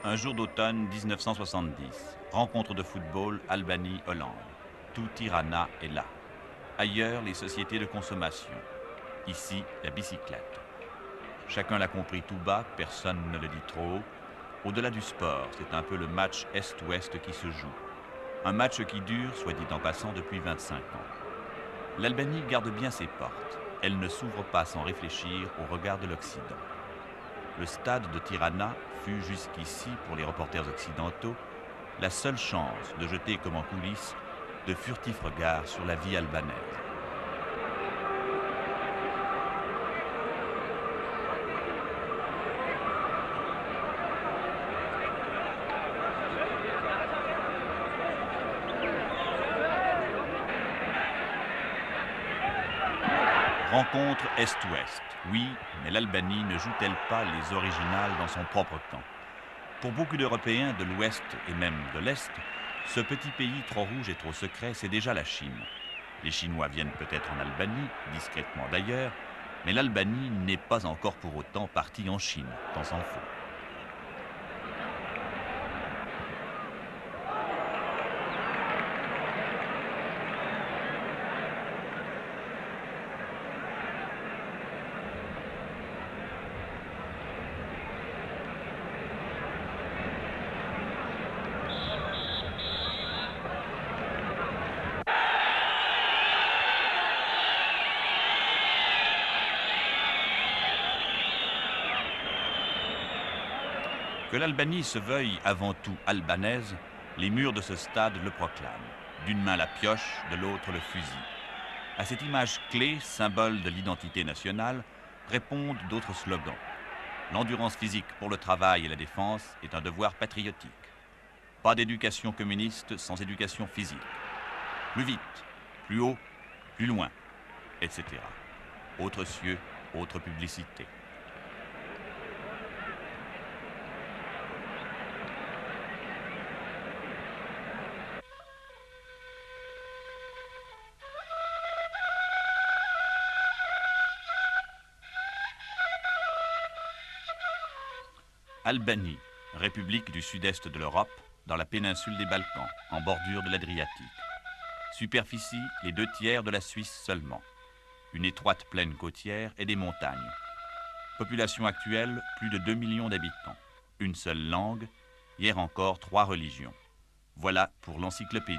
Un jour d'automne 1970. Rencontre de football Albanie-Hollande. Tout Tirana est là. Ailleurs, les sociétés de consommation. Ici, la bicyclette. Chacun l'a compris tout bas, personne ne le dit trop haut. Au-delà du sport, c'est un peu le match Est-Ouest qui se joue. Un match qui dure, soit dit en passant, depuis 25 ans. L'Albanie garde bien ses portes. Elle ne s'ouvre pas sans réfléchir au regard de l'Occident. Le stade de Tirana fut jusqu'ici, pour les reporters occidentaux, la seule chance de jeter comme en coulisses de furtifs regards sur la vie albanaise. Rencontre Est-Ouest. Oui, mais l'Albanie ne joue-t-elle pas les originales dans son propre camp? Pour beaucoup d'Européens de l'Ouest et même de l'Est, ce petit pays trop rouge et trop secret, c'est déjà la Chine. Les Chinois viennent peut-être en Albanie, discrètement d'ailleurs, mais l'Albanie n'est pas encore pour autant partie en Chine, tant s'en faut. Que l'Albanie se veuille avant tout albanaise, les murs de ce stade le proclament. D'une main la pioche, de l'autre le fusil. À cette image clé, symbole de l'identité nationale, répondent d'autres slogans. L'endurance physique pour le travail et la défense est un devoir patriotique. Pas d'éducation communiste sans éducation physique. Plus vite, plus haut, plus loin, etc. Autres cieux, autre publicité. Albanie, république du sud-est de l'Europe, dans la péninsule des Balkans, en bordure de l'Adriatique. Superficie, les 2/3 de la Suisse seulement. Une étroite plaine côtière et des montagnes. Population actuelle, plus de 2 millions d'habitants. Une seule langue, hier encore 3 religions. Voilà pour l'encyclopédie.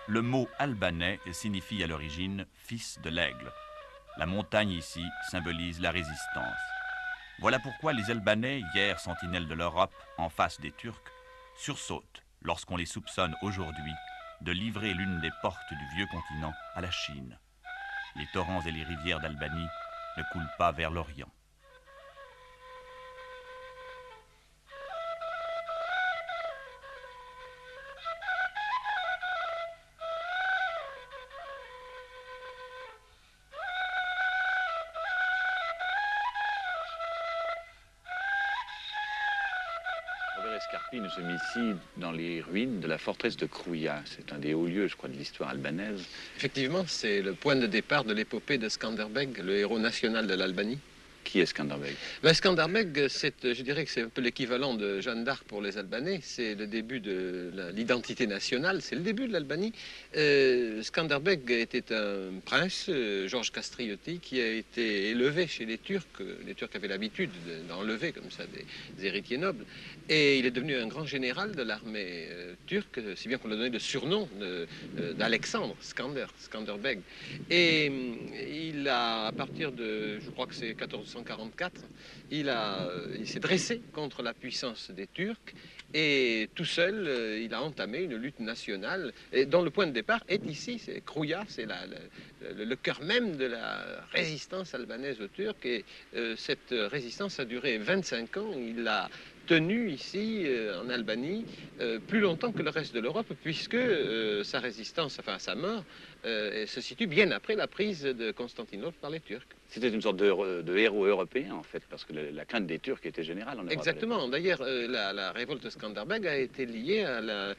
Le mot albanais signifie à l'origine « fils de l'aigle ». La montagne ici symbolise la résistance. Voilà pourquoi les Albanais, hier sentinelles de l'Europe en face des Turcs, sursautent lorsqu'on les soupçonne aujourd'hui de livrer l'une des portes du vieux continent à la Chine. Les torrents et les rivières d'Albanie ne coulent pas vers l'Orient. Robert Escarpi, nous sommes ici dans les ruines de la forteresse de Krouia. C'est un des hauts lieux, je crois, de l'histoire albanaise. Effectivement, c'est le point de départ de l'épopée de Skanderbeg, le héros national de l'Albanie. Qui est Skanderbeg? Skanderbeg, je dirais que c'est un peu l'équivalent de Jeanne d'Arc pour les Albanais. C'est le début de l'identité nationale, c'est le début de l'Albanie. Skanderbeg était un prince, Georges Kastrioti, qui a été élevé chez les Turcs. Les Turcs avaient l'habitude d'enlever comme ça des héritiers nobles. Et il est devenu un grand général de l'armée turque, si bien qu'on lui a donné le surnom d'Alexandre, Skanderbeg. Et il a, à partir de, je crois que c'est 1444, il s'est dressé contre la puissance des Turcs et tout seul, il a entamé une lutte nationale et dont le point de départ est ici, c'est Krouia, c'est le cœur même de la résistance albanaise aux Turcs et cette résistance a duré 25 ans. Il a tenu ici, en Albanie, plus longtemps que le reste de l'Europe, puisque sa résistance, enfin sa mort, se situe bien après la prise de Constantinople par les Turcs. C'était une sorte de héros européen, en fait, parce que la crainte des Turcs était générale en Europe. Exactement. D'ailleurs, la révolte de Skanderbeg a été liée à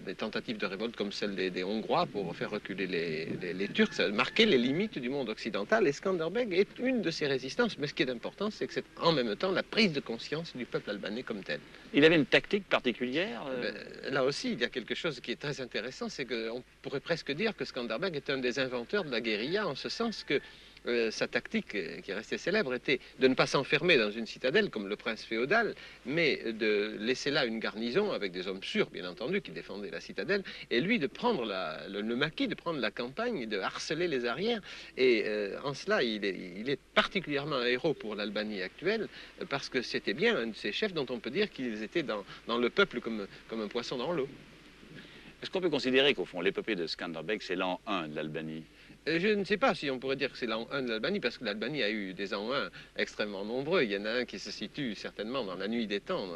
des tentatives de révolte comme celle des Hongrois pour faire reculer les Turcs. Ça marquait les limites du monde occidental et Skanderbeg est une de ces résistances. Mais ce qui est important, c'est que c'est en même temps la prise de conscience du peuple albanais comme tel. Il avait une tactique particulière Là aussi, il y a quelque chose qui est très intéressant, c'est qu'on pourrait presque dire que Skanderbeg est un des inventeurs de la guérilla, en ce sens que sa tactique, qui est restée célèbre, était de ne pas s'enfermer dans une citadelle comme le prince féodal, mais de laisser là une garnison avec des hommes sûrs, bien entendu, qui défendaient la citadelle, et lui de prendre le maquis, de prendre la campagne, de harceler les arrières. Et en cela, il est particulièrement un héros pour l'Albanie actuelle, parce que c'était bien un de ces chefs dont on peut dire qu'ils étaient dans le peuple comme un poisson dans l'eau. Est-ce qu'on peut considérer qu'au fond, l'épopée de Skanderbeg, c'est l'an 1 de l'Albanie? Je ne sais pas si on pourrait dire que c'est l'an 1 de l'Albanie, parce que l'Albanie a eu des ans 1 extrêmement nombreux. Il y en a un qui se situe certainement dans la nuit des temps,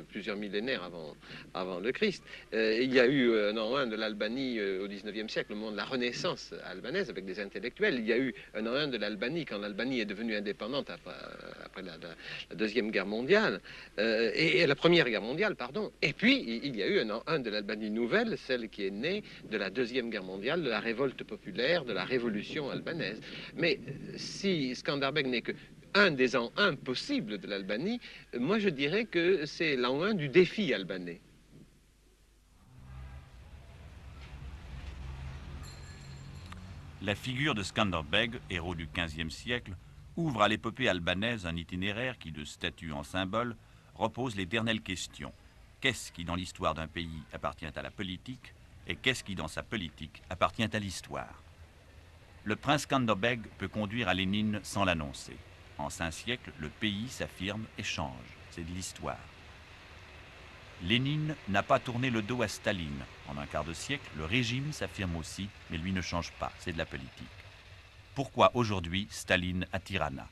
plusieurs millénaires avant le Christ. Il y a eu un an 1 de l'Albanie au XIXe siècle, au moment de la Renaissance albanaise, avec des intellectuels. Il y a eu un an 1 de l'Albanie quand l'Albanie est devenue indépendante après la Deuxième Guerre mondiale, et la Première Guerre mondiale, pardon. Et puis, il y a eu un an 1 de l'Albanie nouvelle, celle qui est née de la Deuxième Guerre mondiale, de la révolte populaire, de la révolution albanaise. Mais si Skanderbeg n'est que un des ans 1 possibles de l'Albanie, moi je dirais que c'est l'an 1 du défi albanais. La figure de Skanderbeg, héros du XVe siècle, ouvre à l'épopée albanaise un itinéraire qui, de statut en symbole, repose l'éternelle question. Qu'est-ce qui, dans l'histoire d'un pays, appartient à la politique, et qu'est-ce qui, dans sa politique, appartient à l'histoire? Le prince Skanderbeg peut conduire à Lénine sans l'annoncer. En 5 siècles, le pays s'affirme et change. C'est de l'histoire. Lénine n'a pas tourné le dos à Staline. En un quart de siècle, le régime s'affirme aussi, mais lui ne change pas. C'est de la politique. Pourquoi aujourd'hui Staline à Tirana?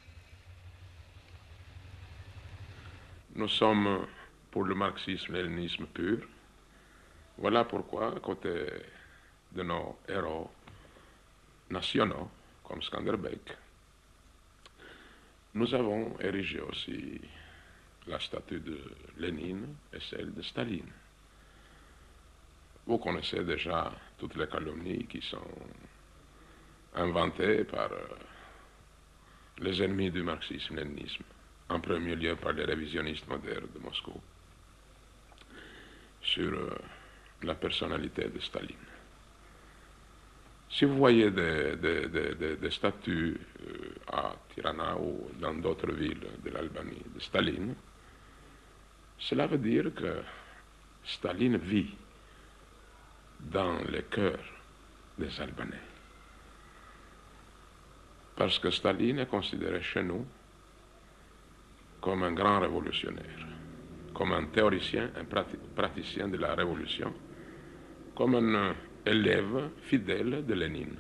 Nous sommes pour le marxisme-léninisme pur. Voilà pourquoi, à côté de nos héros nationaux, comme Skanderbeg, nous avons érigé aussi la statue de Lénine et celle de Staline. Vous connaissez déjà toutes les calomnies qui sont inventées par les ennemis du marxisme-léninisme, en premier lieu par les révisionnistes modernes de Moscou, sur la personnalité de Staline. Si vous voyez des statues à Tirana ou dans d'autres villes de l'Albanie de Staline, cela veut dire que Staline vit dans le cœur des Albanais. Parce que Staline est considéré chez nous comme un grand révolutionnaire, comme un théoricien, un praticien de la révolution, comme un élève fidèle de Lénine.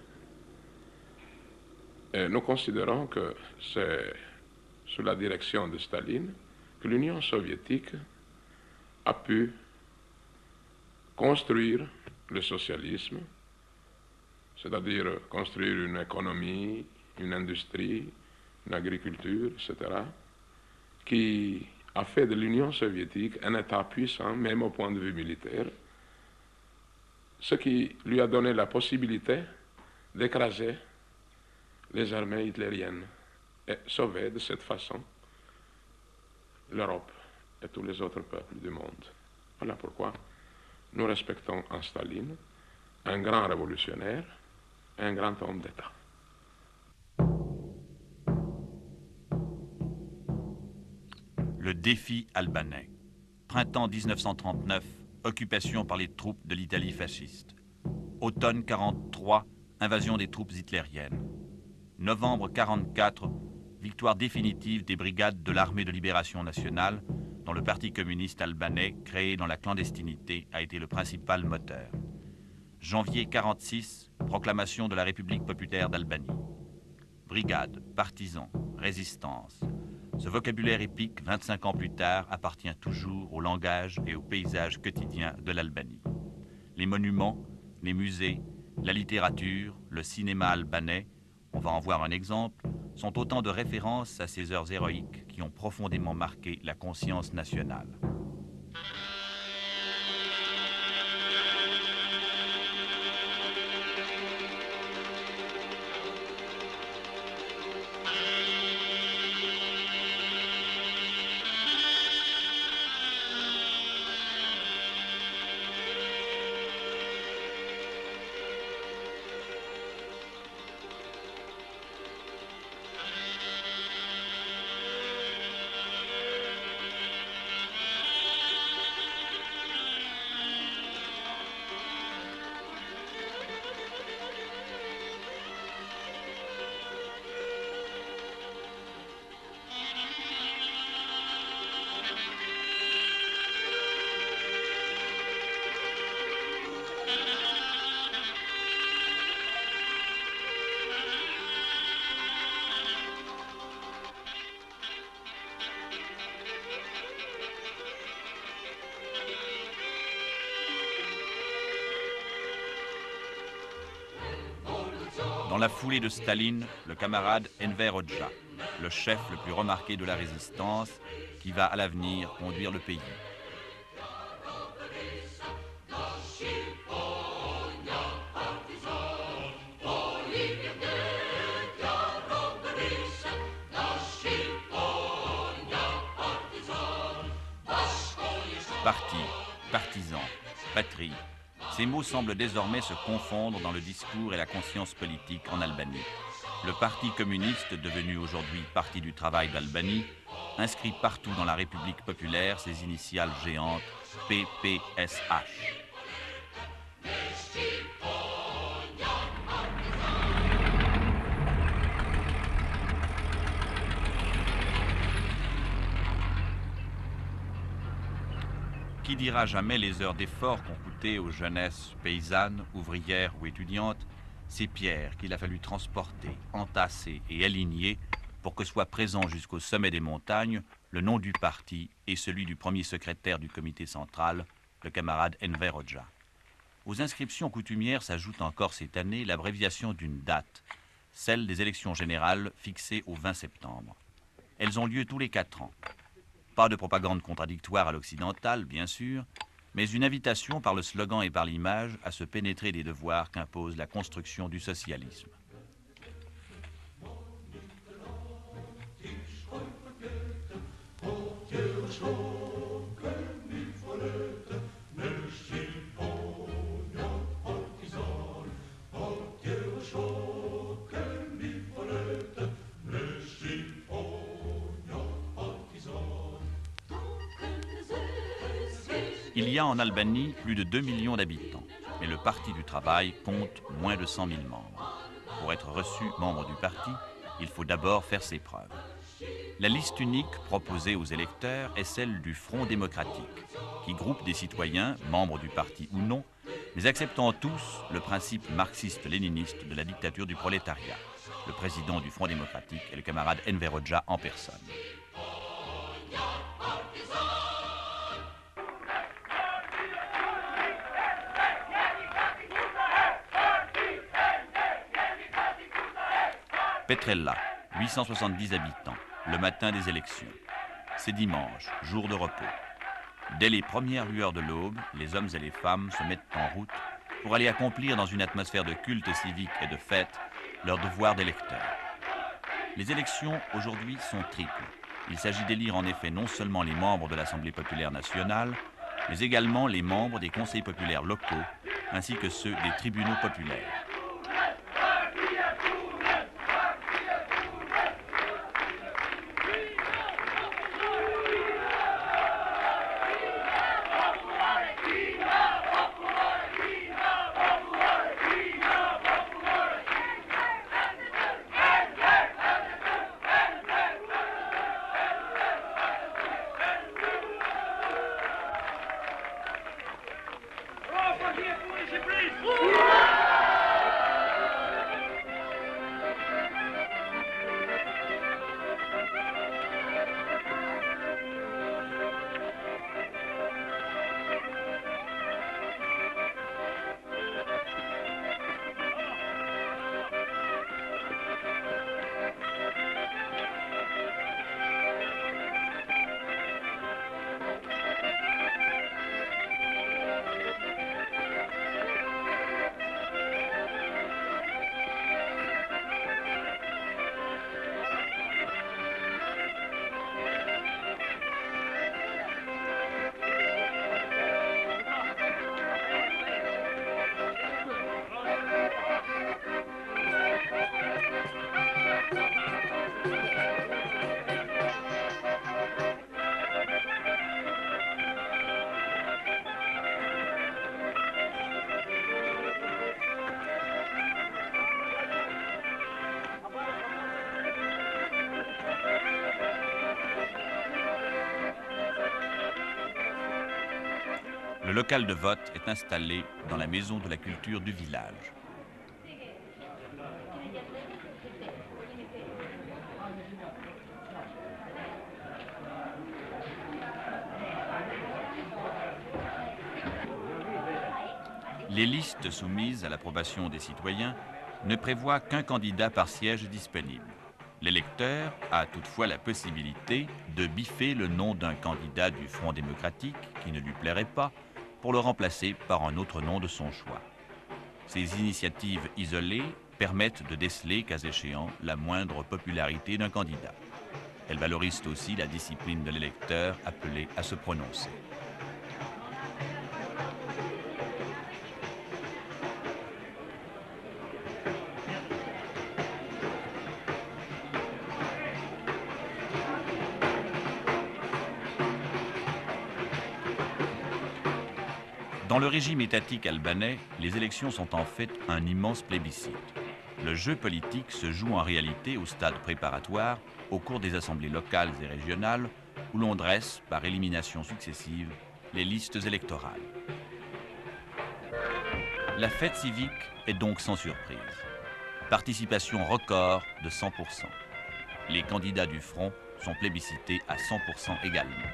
Et nous considérons que c'est sous la direction de Staline que l'Union soviétique a pu construire le socialisme, c'est-à-dire construire une économie, une industrie, une agriculture, etc., qui a fait de l'Union soviétique un État puissant, même au point de vue militaire, ce qui lui a donné la possibilité d'écraser les armées hitlériennes et sauver de cette façon l'Europe et tous les autres peuples du monde. Voilà pourquoi nous respectons en Staline un grand révolutionnaire et un grand homme d'État. Le défi albanais. Printemps 1939, occupation par les troupes de l'Italie fasciste. Automne 43, invasion des troupes hitlériennes. Novembre 44, victoire définitive des brigades de l'Armée de libération nationale, dont le Parti communiste albanais, créé dans la clandestinité, a été le principal moteur. Janvier 46, proclamation de la République populaire d'Albanie. Brigades, partisans, résistance. Ce vocabulaire épique, 25 ans plus tard, appartient toujours au langage et au paysage quotidien de l'Albanie. Les monuments, les musées, la littérature, le cinéma albanais, on va en voir un exemple, sont autant de références à ces heures héroïques qui ont profondément marqué la conscience nationale. Dans la foulée de Staline, le camarade Enver Hoxha, le chef le plus remarqué de la résistance, qui va à l'avenir conduire le pays. Parti, partisan, patrie. Ces mots semblent désormais se confondre dans le discours et la conscience politique en Albanie. Le Parti communiste, devenu aujourd'hui Parti du travail d'Albanie, inscrit partout dans la République populaire ses initiales géantes PPSH. Qui dira jamais les heures d'effort qu'ont coûté aux jeunesses paysannes, ouvrières ou étudiantes ces pierres qu'il a fallu transporter, entasser et aligner pour que soit présent jusqu'au sommet des montagnes le nom du parti et celui du premier secrétaire du comité central, le camarade Enver Hoxha. Aux inscriptions coutumières s'ajoute encore cette année l'abréviation d'une date, celle des élections générales fixées au 20 septembre. Elles ont lieu tous les 4 ans. Pas de propagande contradictoire à l'occidental, bien sûr, mais une invitation par le slogan et par l'image à se pénétrer des devoirs qu'impose la construction du socialisme. Il y a en Albanie plus de 2 millions d'habitants, mais le Parti du travail compte moins de 100 000 membres. Pour être reçu membre du parti, il faut d'abord faire ses preuves. La liste unique proposée aux électeurs est celle du Front démocratique, qui groupe des citoyens, membres du parti ou non, mais acceptant tous le principe marxiste-léniniste de la dictature du prolétariat. Le président du Front démocratique est le camarade Enver Hoxha en personne. Petrella, 870 habitants, le matin des élections. C'est dimanche, jour de repos. Dès les premières lueurs de l'aube, les hommes et les femmes se mettent en route pour aller accomplir dans une atmosphère de culte civique et de fête leur devoir d'électeur. Les élections aujourd'hui sont triples. Il s'agit d'élire en effet non seulement les membres de l'Assemblée populaire nationale, mais également les membres des conseils populaires locaux, ainsi que ceux des tribunaux populaires. Le local de vote est installé dans la maison de la culture du village. Les listes soumises à l'approbation des citoyens ne prévoient qu'un candidat par siège disponible. L'électeur a toutefois la possibilité de biffer le nom d'un candidat du Front démocratique qui ne lui plairait pas pour le remplacer par un autre nom de son choix. Ces initiatives isolées permettent de déceler, cas échéant, la moindre popularité d'un candidat. Elles valorisent aussi la discipline de l'électeur appelé à se prononcer. Dans le régime étatique albanais, les élections sont en fait un immense plébiscite. Le jeu politique se joue en réalité au stade préparatoire, au cours des assemblées locales et régionales, où l'on dresse, par élimination successive, les listes électorales. La fête civique est donc sans surprise. Participation record de 100%. Les candidats du Front sont plébiscités à 100% également.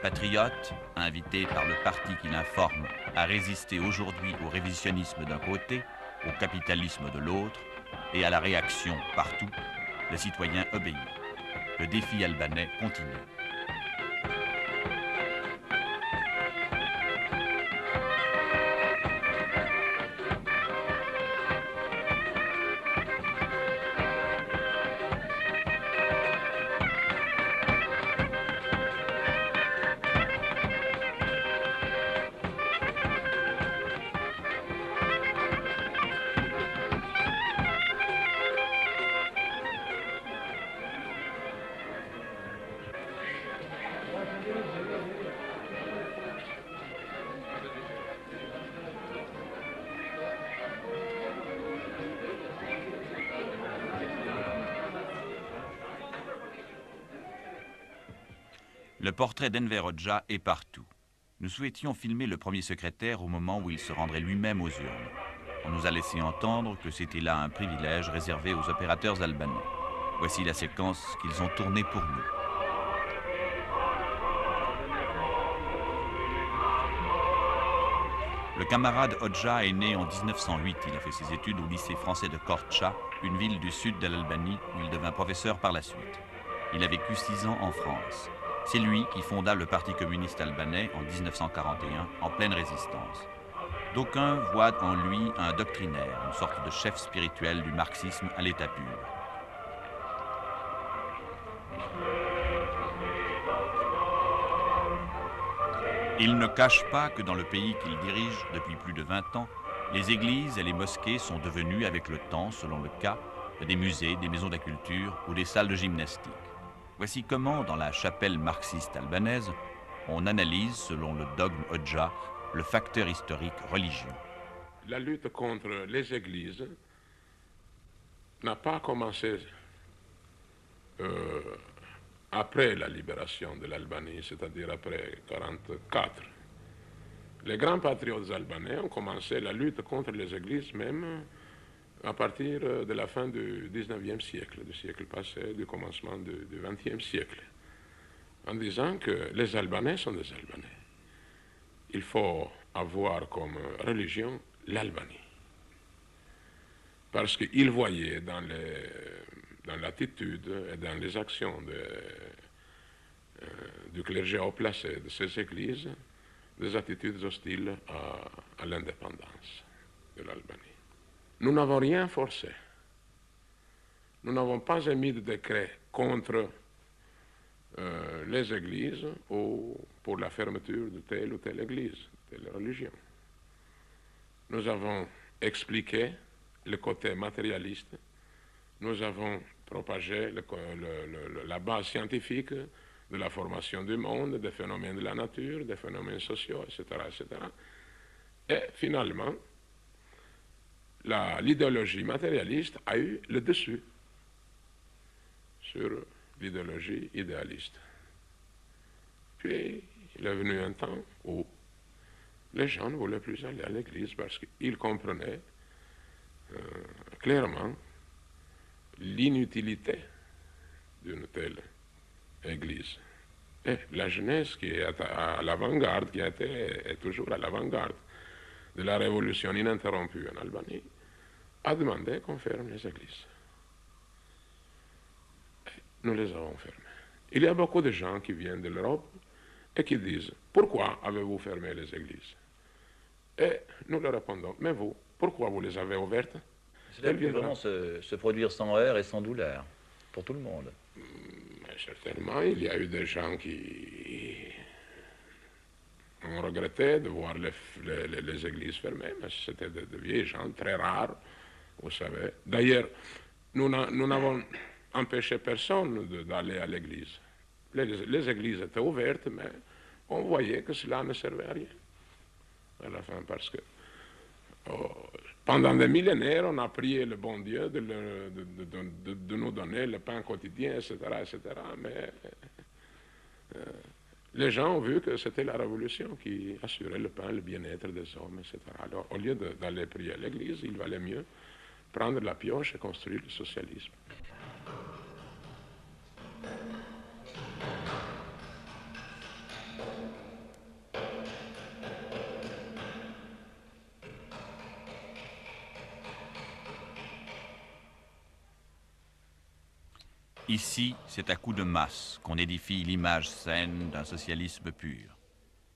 Patriotes, invités par le parti qui l'informe à résister aujourd'hui au révisionnisme d'un côté, au capitalisme de l'autre, et à la réaction partout, le citoyen obéit. Le défi albanais continue. Le portrait d'Enver Hoxha est partout. Nous souhaitions filmer le premier secrétaire au moment où il se rendrait lui-même aux urnes. On nous a laissé entendre que c'était là un privilège réservé aux opérateurs albanais. Voici la séquence qu'ils ont tournée pour nous. Le camarade Hoxha est né en 1908. Il a fait ses études au lycée français de Korça, une ville du sud de l'Albanie où il devint professeur par la suite. Il a vécu 6 ans en France. C'est lui qui fonda le Parti communiste albanais en 1941, en pleine résistance. D'aucuns voient en lui un doctrinaire, une sorte de chef spirituel du marxisme à l'état pur. Il ne cache pas que dans le pays qu'il dirige depuis plus de 20 ans, les églises et les mosquées sont devenues avec le temps, selon le cas, des musées, des maisons de la culture ou des salles de gymnastique. Voici comment, dans la chapelle marxiste albanaise, on analyse, selon le dogme Hoxha, le facteur historique religieux. La lutte contre les églises n'a pas commencé après la libération de l'Albanie, c'est-à-dire après 1944. Les grands patriotes albanais ont commencé la lutte contre les églises même à partir de la fin du 19e siècle, du siècle passé, du commencement du 20e siècle, en disant que les Albanais sont des Albanais. Il faut avoir comme religion l'Albanie. Parce qu'ils voyaient dans l'attitude et dans les actions du clergé haut placé de ces églises des attitudes hostiles à l'indépendance de l'Albanie. Nous n'avons rien forcé. Nous n'avons pas émis de décret contre les églises ou pour la fermeture de telle ou telle église, telle religion. Nous avons expliqué le côté matérialiste, nous avons propagé la base scientifique de la formation du monde, des phénomènes de la nature, des phénomènes sociaux, etc., etc. Et finalement, l'idéologie matérialiste a eu le dessus sur l'idéologie idéaliste. Puis, il est venu un temps où les gens ne voulaient plus aller à l'église parce qu'ils comprenaient clairement l'inutilité d'une telle église. Et la jeunesse qui est à l'avant-garde, qui est toujours à l'avant-garde de la révolution ininterrompue en Albanie, a demandé qu'on ferme les églises. Et nous les avons fermées. Il y a beaucoup de gens qui viennent de l'Europe et qui disent « Pourquoi avez-vous fermé les églises ?» Et nous leur répondons « Mais vous, pourquoi vous les avez ouvertes ?» Cela peut vraiment se produire sans heurts et sans douleur, pour tout le monde. Mais certainement, il y a eu des gens qui ont regretté de voir les églises fermées, mais c'était de vieilles gens très rares, vous savez. D'ailleurs, nous n'avons empêché personne d'aller à l'église. Les églises étaient ouvertes, mais on voyait que cela ne servait à rien à la fin, parce que pendant des millénaires, on a prié le bon Dieu de nous donner le pain quotidien, etc., etc. Mais les gens ont vu que c'était la révolution qui assurait le pain, le bien-être des hommes, etc. Alors, au lieu d'aller prier à l'église, il valait mieux prendre la pioche et construire le socialisme. Ici, c'est à coups de masse qu'on édifie l'image saine d'un socialisme pur.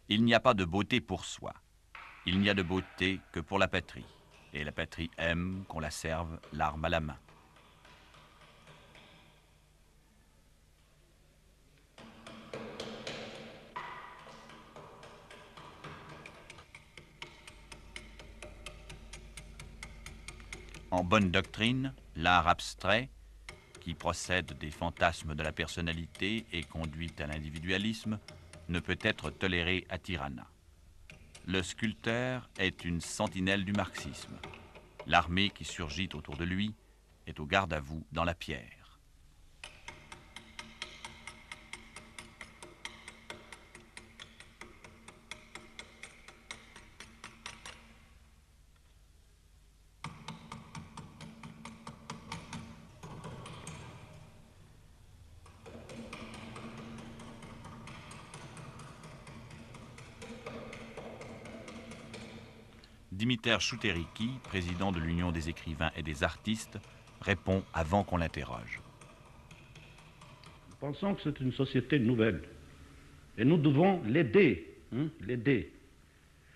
Il n'y a pas de beauté pour soi. Il n'y a de beauté que pour la patrie. Et la patrie aime qu'on la serve l'arme à la main. En bonne doctrine, l'art abstrait, qui procède des fantasmes de la personnalité et conduit à l'individualisme, ne peut être toléré à Tirana. Le sculpteur est une sentinelle du marxisme. L'armée qui surgit autour de lui est au garde-à-vous dans la pierre. Dimitar Chouteriki, président de l'Union des écrivains et des artistes, répond avant qu'on l'interroge. Nous pensons que c'est une société nouvelle. Et nous devons l'aider, l'aider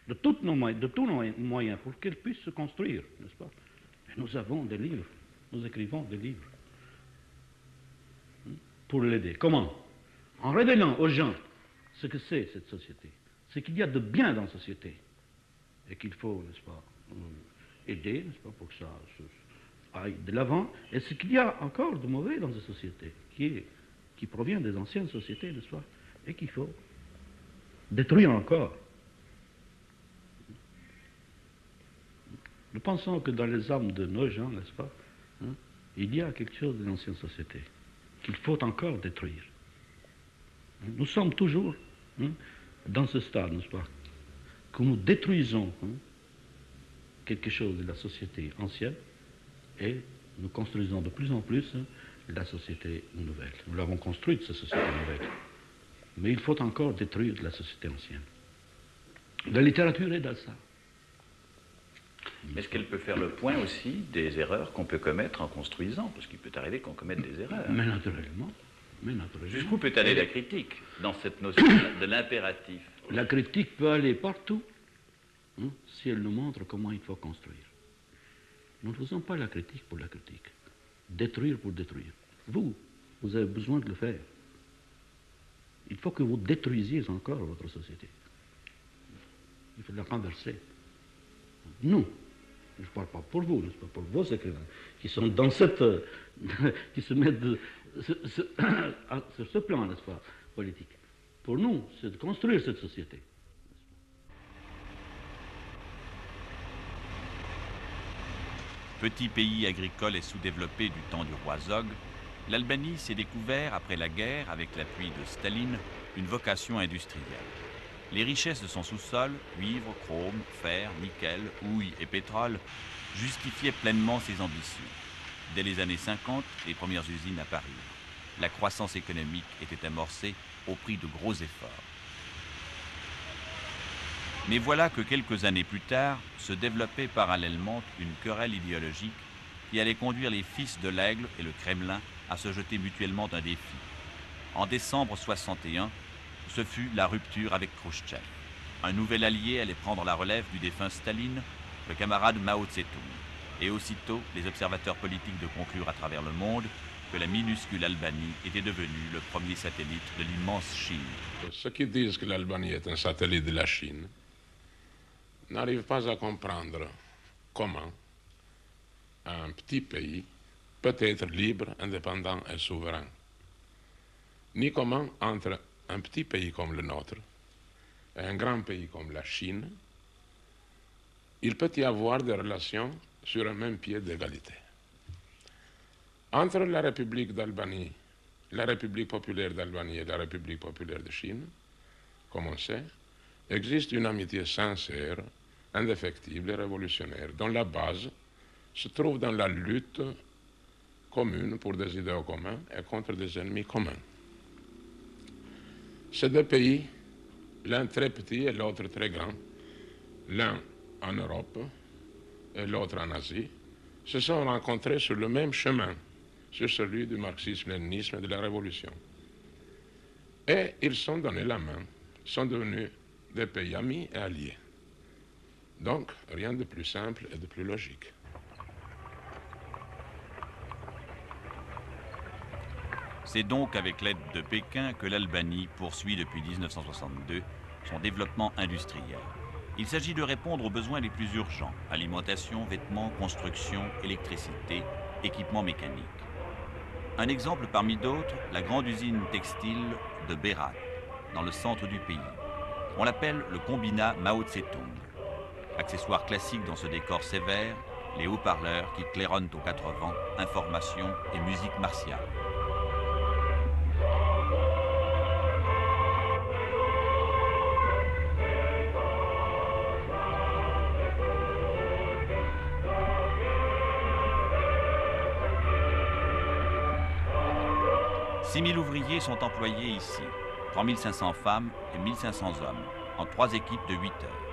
de tous nos moyens pour qu'elle puisse se construire, n'est-ce pas? Et nous avons des livres, nous écrivons des livres pour l'aider. Comment? En révélant aux gens ce que c'est cette société, ce qu'il y a de bien dans la société. Et qu'il faut, n'est-ce pas, aider, n'est-ce pas, pour que ça aille de l'avant, et ce qu'il y a encore de mauvais dans cette société, qui provient des anciennes sociétés, n'est-ce pas, et qu'il faut détruire encore. Nous pensons que dans les âmes de nos gens, n'est-ce pas, il y a quelque chose de l'ancienne société qu'il faut encore détruire. Nous sommes toujours dans ce stade, n'est-ce pas, que nous détruisons quelque chose de la société ancienne et nous construisons de plus en plus la société nouvelle. Nous l'avons construite, cette société nouvelle. Mais il faut encore détruire la société ancienne. La littérature est dans ça. Est-ce qu'elle peut faire le point aussi des erreurs qu'on peut commettre en construisant? Parce qu'il peut arriver qu'on commette des erreurs. Mais naturellement. Jusqu'où peut aller la critique dans cette notion de l'impératif? La critique peut aller partout si elle nous montre comment il faut construire. Nous ne faisons pas la critique pour la critique. Détruire pour détruire. Vous avez besoin de le faire. Il faut que vous détruisiez encore votre société. Il faut la renverser. Nous, je ne parle pas pour vous, pas pour vos écrivains, qui sont dans cette... qui se mettent sur ce plan, n'est-ce pas, politique. Pour nous, c'est de construire cette société. Petit pays agricole et sous-développé du temps du roi Zog, l'Albanie s'est découvert après la guerre, avec l'appui de Staline, une vocation industrielle. Les richesses de son sous-sol, cuivre, chrome, fer, nickel, houille et pétrole, justifiaient pleinement ses ambitions. Dès les années 50, les premières usines apparurent. La croissance économique était amorcée au prix de gros efforts. Mais voilà que quelques années plus tard se développait parallèlement une querelle idéologique qui allait conduire les fils de l'Aigle et le Kremlin à se jeter mutuellement un défi. En décembre 61, ce fut la rupture avec Khrouchtchev. Un nouvel allié allait prendre la relève du défunt Staline, le camarade Mao Tse-tung. Et aussitôt, les observateurs politiques de conclure à travers le monde que la minuscule Albanie était devenue le premier satellite de l'immense Chine. Ceux qui disent que l'Albanie est un satellite de la Chine n'arrivent pas à comprendre comment un petit pays peut être libre, indépendant et souverain, ni comment entre un petit pays comme le nôtre et un grand pays comme la Chine, il peut y avoir des relations sur un même pied d'égalité. Entre la République d'Albanie, la République populaire d'Albanie et la République populaire de Chine, comme on sait, existe une amitié sincère, indéfectible et révolutionnaire, dont la base se trouve dans la lutte commune pour des idéaux communs et contre des ennemis communs. Ces deux pays, l'un très petit et l'autre très grand, l'un en Europe et l'autre en Asie, se sont rencontrés sur le même chemin, sur celui du marxisme-léninisme et de la révolution. Et ils sont donné la main, sont devenus des pays amis et alliés. Donc, rien de plus simple et de plus logique. C'est donc avec l'aide de Pékin que l'Albanie poursuit depuis 1962 son développement industriel. Il s'agit de répondre aux besoins les plus urgents: alimentation, vêtements, construction, électricité, équipements mécaniques. Un exemple parmi d'autres, la grande usine textile de Berat, dans le centre du pays. On l'appelle le combinat Mao Tse-tung. Accessoire classique dans ce décor sévère, les haut-parleurs qui claironnent aux quatre vents, information et musique martiale. « 6 000 ouvriers sont employés ici, 3 500 femmes et 1 500 hommes, en 3 équipes de 8 heures.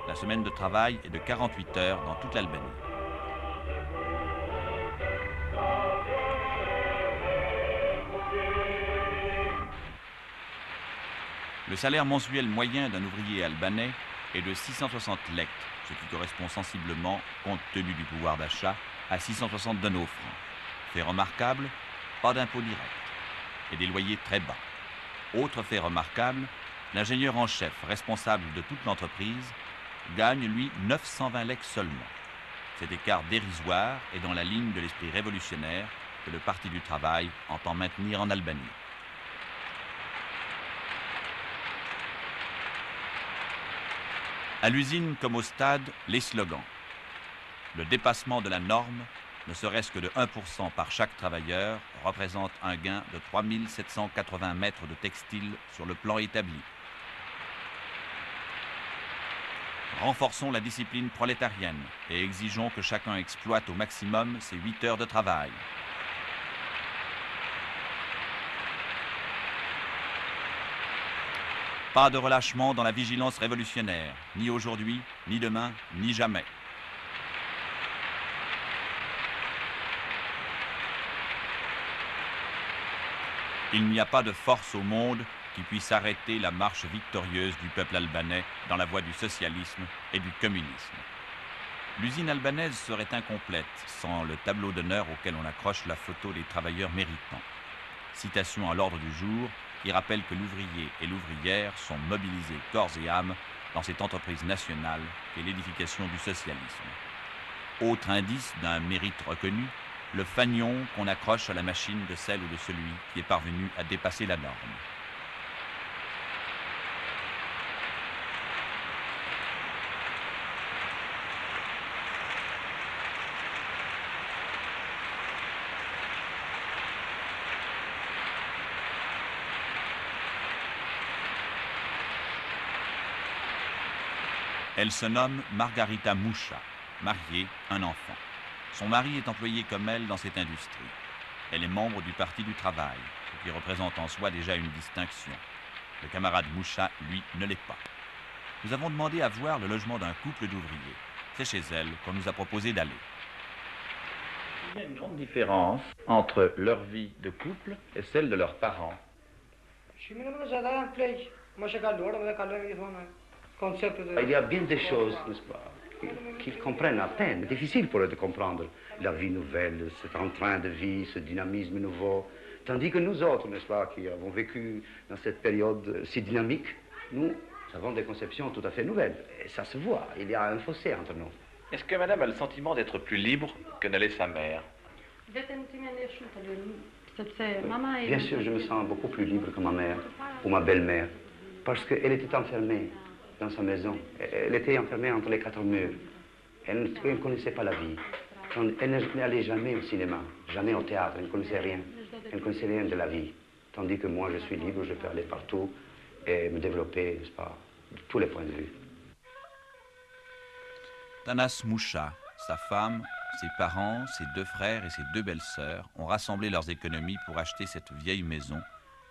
La semaine de travail est de 48 heures dans toute l'Albanie. Le salaire mensuel moyen d'un ouvrier albanais est de 660 lek, ce qui correspond sensiblement, compte tenu du pouvoir d'achat, à 660 de nos francs. Fait remarquable, pas d'impôt direct et des loyers très bas. Autre fait remarquable, l'ingénieur en chef, responsable de toute l'entreprise, gagne, lui, 920 lek seulement. Cet écart dérisoire est dans la ligne de l'esprit révolutionnaire que le Parti du Travail entend maintenir en Albanie. À l'usine comme au stade, les slogans. Le dépassement de la norme, ne serait-ce que de 1% par chaque travailleur, représente un gain de 3 780 mètres de textile sur le plan établi. Renforçons la discipline prolétarienne et exigeons que chacun exploite au maximum ses 8 heures de travail. Pas de relâchement dans la vigilance révolutionnaire, ni aujourd'hui, ni demain, ni jamais. Il n'y a pas de force au monde qui puisse arrêter la marche victorieuse du peuple albanais dans la voie du socialisme et du communisme. L'usine albanaise serait incomplète sans le tableau d'honneur auquel on accroche la photo des travailleurs méritants. Citation à l'ordre du jour qui rappelle que l'ouvrier et l'ouvrière sont mobilisés corps et âme dans cette entreprise nationale qu'est l'édification du socialisme. Autre indice d'un mérite reconnu, le fanion qu'on accroche à la machine de celle ou de celui qui est parvenu à dépasser la norme. Elle se nomme Margarita Moucha, mariée, un enfant. Son mari est employé comme elle dans cette industrie. Elle est membre du Parti du Travail, ce qui représente en soi déjà une distinction. Le camarade Moucha, lui, ne l'est pas. Nous avons demandé à voir le logement d'un couple d'ouvriers. C'est chez elle qu'on nous a proposé d'aller. Il y a une grande différence entre leur vie de couple et celle de leurs parents. Il y a bien des choses, n'est-ce pas, qu'ils comprennent à peine. C'est difficile pour eux de comprendre la vie nouvelle, cet entrain de vie, ce dynamisme nouveau. Tandis que nous autres, n'est-ce pas, qui avons vécu dans cette période si dynamique, nous avons des conceptions tout à fait nouvelles. Et ça se voit, il y a un fossé entre nous. Est-ce que madame a le sentiment d'être plus libre que ne l'est sa mère? Bien sûr, je me sens beaucoup plus libre que ma mère ou ma belle-mère, parce qu'elle était enfermée dans sa maison. Elle était enfermée entre les quatre murs. Elle ne connaissait pas la vie. Elle n'allait jamais au cinéma, jamais au théâtre. Elle ne connaissait rien. Elle ne connaissait rien de la vie. Tandis que moi, je suis libre, je peux aller partout et me développer, n'est-ce pas, de tous les points de vue. Tanas Moucha, sa femme, ses parents, ses deux frères et ses deux belles-sœurs ont rassemblé leurs économies pour acheter cette vieille maison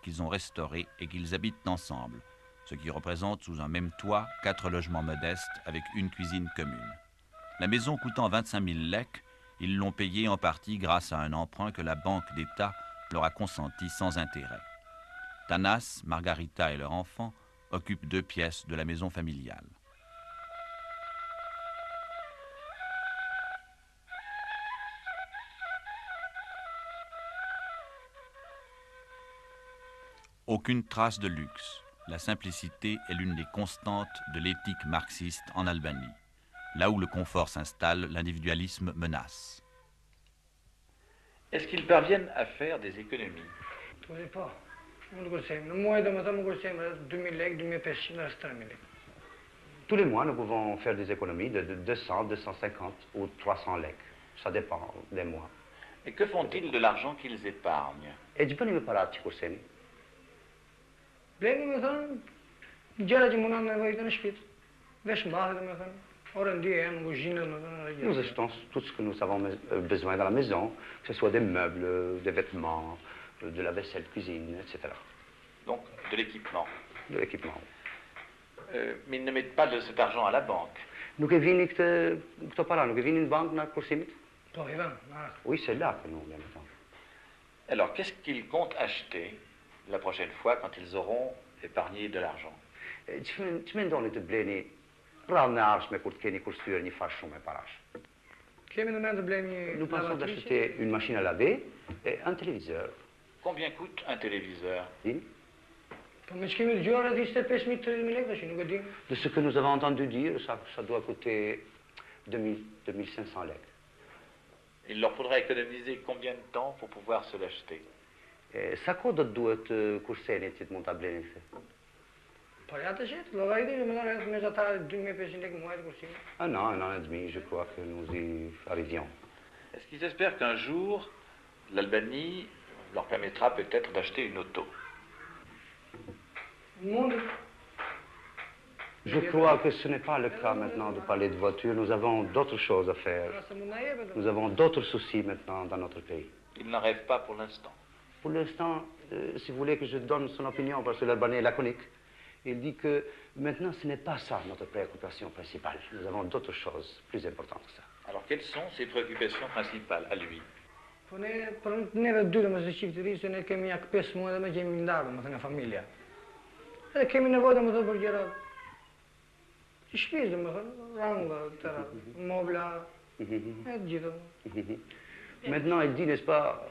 qu'ils ont restaurée et qu'ils habitent ensemble, ce qui représente sous un même toit 4 logements modestes avec une cuisine commune. La maison coûtant 25 000 lek, ils l'ont payée en partie grâce à un emprunt que la Banque d'État leur a consenti sans intérêt. Tanas, Margarita et leur enfant occupent 2 pièces de la maison familiale. Aucune trace de luxe. La simplicité est l'une des constantes de l'éthique marxiste en Albanie. Là où le confort s'installe, l'individualisme menace. Est-ce qu'ils parviennent à faire des économies? Tous les mois, nous pouvons faire des économies de 200, 250 ou 300 lek. Ça dépend des mois. Et que font-ils de l'argent qu'ils épargnent? Et tu peux me parler, Kurseni? Nous achetons tout ce que nous avons besoin dans la maison, que ce soit des meubles, des vêtements, de la vaisselle de cuisine, etc. Donc de l'équipement. De l'équipement. Mais ils ne mettent pas de cet argent à la banque. Nous qui venons une banque dans Kursimit? Oui, c'est là que nous les mettons. Alors qu'est-ce qu'ils comptent acheter la prochaine fois quand ils auront épargné de l'argent? Tu me donnes de blé. Nous pensons d'acheter une machine à laver et un téléviseur. Combien coûte un téléviseur? De ce que nous avons entendu dire, ça doit coûter 2500 lek. Il leur faudra économiser combien de temps pour pouvoir se l'acheter? Ça coûte de Kurseni de monter blé. Un an et demi, je crois que nous y arrivions. Est-ce qu'ils espèrent qu'un jour, l'Albanie leur permettra peut-être d'acheter une auto? Je crois que ce n'est pas le cas maintenant de parler de voiture. Nous avons d'autres choses à faire. Nous avons d'autres soucis maintenant dans notre pays. Ils n'en rêvent pas pour l'instant. Pour l'instant, si vous voulez que je donne son opinion, parce que l'Albanais est laconique, il dit que maintenant, ce n'est pas ça notre préoccupation principale. Nous avons d'autres choses plus importantes que ça. Alors, quelles sont ses préoccupations principales à lui? Maintenant, il dit, n'est-ce pas,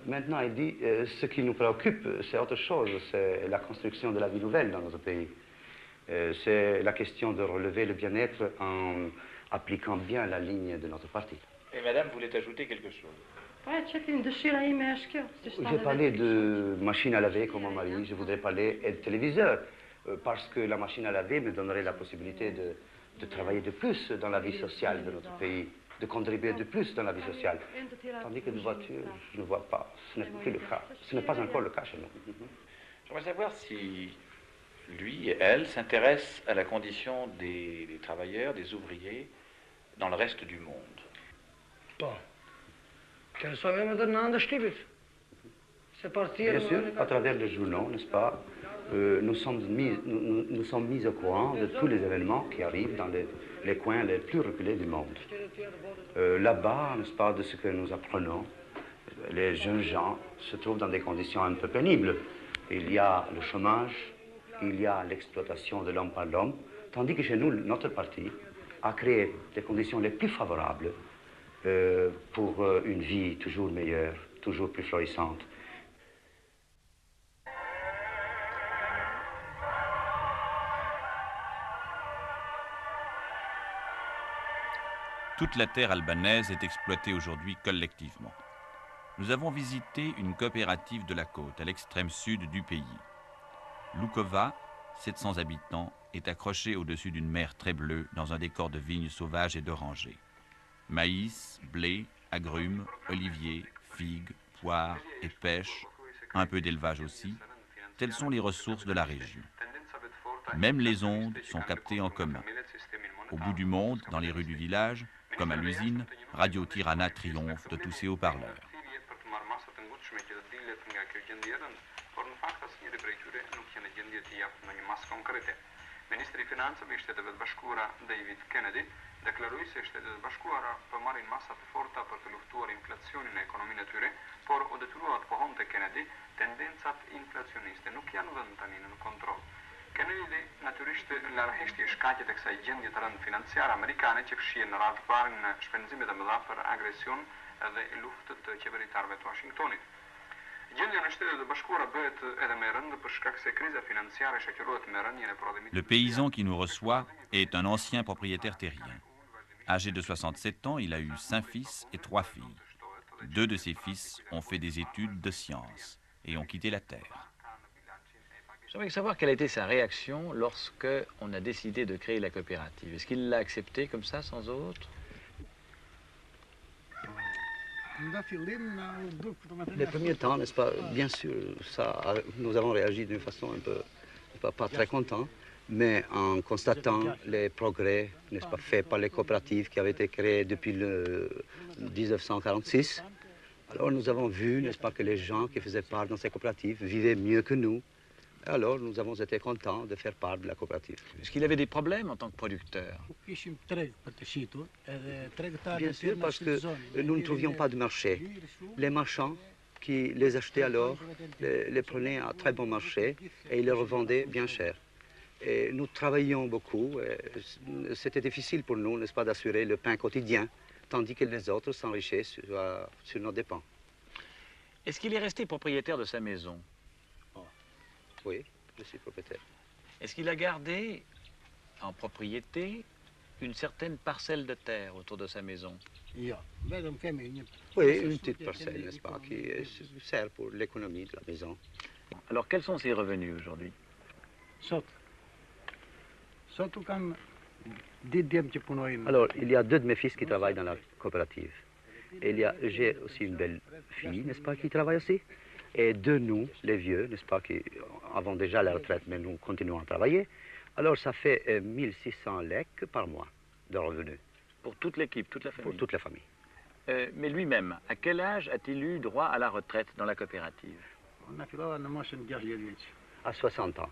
maintenant, il dit, ce qui nous préoccupe, c'est autre chose, c'est la construction de la vie nouvelle dans notre pays. C'est la question de relever le bien-être en appliquant bien la ligne de notre parti. Et madame voulait ajouter quelque chose? J'ai parlé de machine à laver comme mon mari, je voudrais parler de téléviseur, parce que la machine à laver me donnerait la possibilité de travailler de plus dans la vie sociale de notre pays, de contribuer de plus dans la vie sociale. Tandis que de voiture, je ne vois pas. Ce n'est plus le cas. Ce n'est pas encore le cas chez nous. J'aimerais savoir si lui et elle s'intéressent à la condition des travailleurs, des ouvriers dans le reste du monde. Bien sûr, à travers les journaux, n'est-ce pas, nous sommes mis au courant de tous les événements qui arrivent dans les coins les plus reculés du monde. Là-bas, n'est-ce pas, de ce que nous apprenons, les jeunes gens se trouvent dans des conditions un peu pénibles. Il y a le chômage, il y a l'exploitation de l'homme par l'homme, tandis que chez nous, notre parti a créé les conditions les plus favorables pour une vie toujours meilleure, toujours plus florissante. Toute la terre albanaise est exploitée aujourd'hui collectivement. Nous avons visité une coopérative de la côte, à l'extrême sud du pays. Lukova, 700 habitants, est accrochée au-dessus d'une mer très bleue dans un décor de vignes sauvages et d'orangers. Maïs, blé, agrumes, oliviers, figues, poires et pêche, un peu d'élevage aussi, telles sont les ressources de la région. Même les ondes sont captées en commun. Au bout du monde, dans les rues du village, comme à l'usine, Radio Tirana triomphe de tous ses haut-parleurs. Ministri finansëve i Shteteve të Bashkuara David Kennedy deklaroi se Shtetet e Bashkuara po marrin masa të forta për të luftuar inflacionin në ekonominë e tyre, por u detyruar të pohonte Kennedy, tendencat inflacioniste nuk janë vënë tani në kontroll. Kennedy natyrisht largheshti shkaqet e kësaj gjendje të rëndë financiare amerikane që fshihen në radhë parë në shpenzimet e mëdha për agresion dhe luftët të qeveritarëve të Washingtonit. Le paysan qui nous reçoit est un ancien propriétaire terrien. Âgé de 67 ans, il a eu 5 fils et 3 filles. 2 de ses fils ont fait des études de sciences et ont quitté la terre. J'aimerais savoir quelle a été sa réaction lorsque on a décidé de créer la coopérative. Est-ce qu'il l'a accepté comme ça, sans autre? Les premiers temps, n'est-ce pas, bien sûr, nous avons réagi d'une façon un peu, pas très content, mais en constatant les progrès, n'est-ce pas, faits par les coopératives qui avaient été créées depuis le 1946, alors nous avons vu, n'est-ce pas, que les gens qui faisaient part dans ces coopératives vivaient mieux que nous. Alors nous avons été contents de faire part de la coopérative. Est-ce qu'il avait des problèmes en tant que producteur? Bien sûr, parce que nous ne trouvions pas de marché. Les marchands qui les achetaient alors les prenaient à très bon marché et ils les revendaient bien cher. Et nous travaillions beaucoup. C'était difficile pour nous, n'est-ce pas, d'assurer le pain quotidien, tandis que les autres s'enrichissaient sur nos dépens. Est-ce qu'il est resté propriétaire de sa maison? Oui, je suis propriétaire. Est-ce qu'il a gardé en propriété une certaine parcelle de terre autour de sa maison? Oui, une petite parcelle, n'est-ce pas, qui sert pour l'économie de la maison. Alors, quels sont ses revenus aujourd'hui? Alors, il y a 2 de mes fils qui travaillent dans la coopérative. Et j'ai aussi une belle fille, n'est-ce pas, qui travaille aussi. Et de nous, les vieux, n'est-ce pas, qui avons déjà la retraite, mais nous continuons à travailler. Alors, ça fait 1600 lek par mois de revenus. Pour toute l'équipe, toute la famille? Pour toute la famille. Mais lui-même, à quel âge a-t-il eu droit à la retraite dans la coopérative? À 60 ans.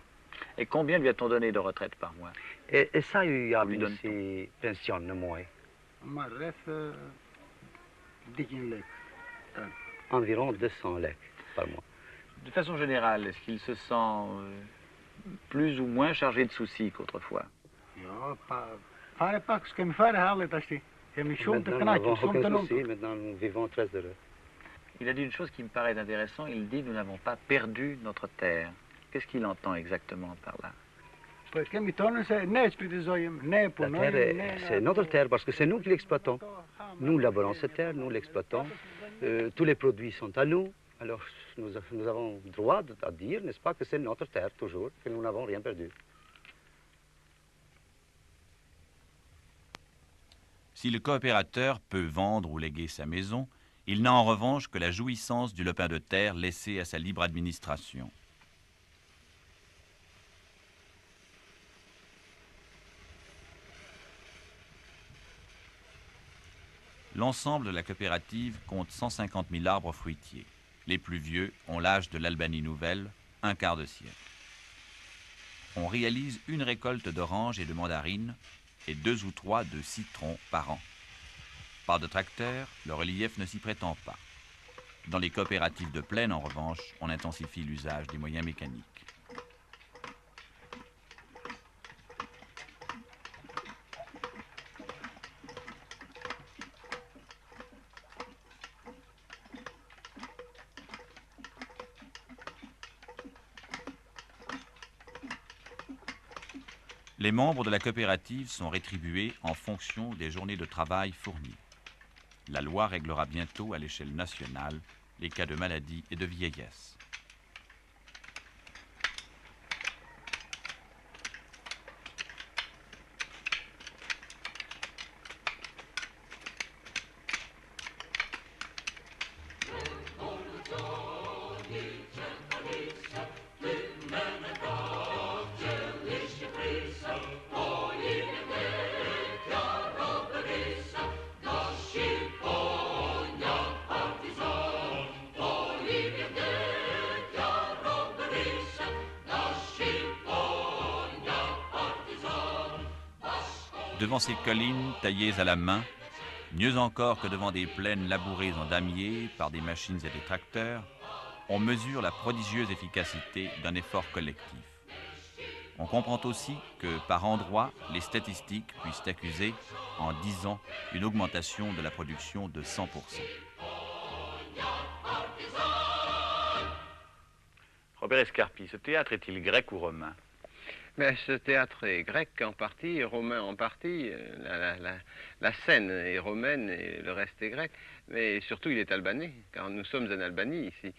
Et combien lui a-t-on donné de retraite par mois? Et ça, il y a une pension de moi. Environ 200 lek par mois. De façon générale, est-ce qu'il se sent plus ou moins chargé de soucis qu'autrefois? Maintenant, nous n'avons aucun souci, maintenant nous vivons très heureux. Il a dit une chose qui me paraît intéressante, il dit « nous n'avons pas perdu notre terre ». Qu'est-ce qu'il entend exactement par là? La terre, c'est notre terre parce que c'est nous qui l'exploitons. Nous labourons cette terre, nous l'exploitons. Tous les produits sont à nous. Alors nous avons le droit à dire, n'est-ce pas, que c'est notre terre toujours, que nous n'avons rien perdu. Si le coopérateur peut vendre ou léguer sa maison, il n'a en revanche que la jouissance du lopin de terre laissé à sa libre administration. L'ensemble de la coopérative compte 150 000 arbres fruitiers. Les plus vieux ont l'âge de l'Albanie nouvelle, un quart de siècle. On réalise une récolte d'oranges et de mandarines et 2 ou 3 de citrons par an. Pas de tracteur, le relief ne s'y prétend pas. Dans les coopératives de plaine, en revanche, on intensifie l'usage des moyens mécaniques. Les membres de la coopérative sont rétribués en fonction des journées de travail fournies. La loi réglera bientôt à l'échelle nationale les cas de maladie et de vieillesse. Devant ces collines taillées à la main, mieux encore que devant des plaines labourées en damier par des machines et des tracteurs, on mesure la prodigieuse efficacité d'un effort collectif. On comprend aussi que, par endroits, les statistiques puissent accuser, en 10 ans, une augmentation de la production de 100%. Robert Escarpi, ce théâtre est-il grec ou romain? Mais ce théâtre est grec en partie, romain en partie. La scène est romaine et le reste est grec. Mais surtout, il est albanais, car nous sommes en Albanie ici.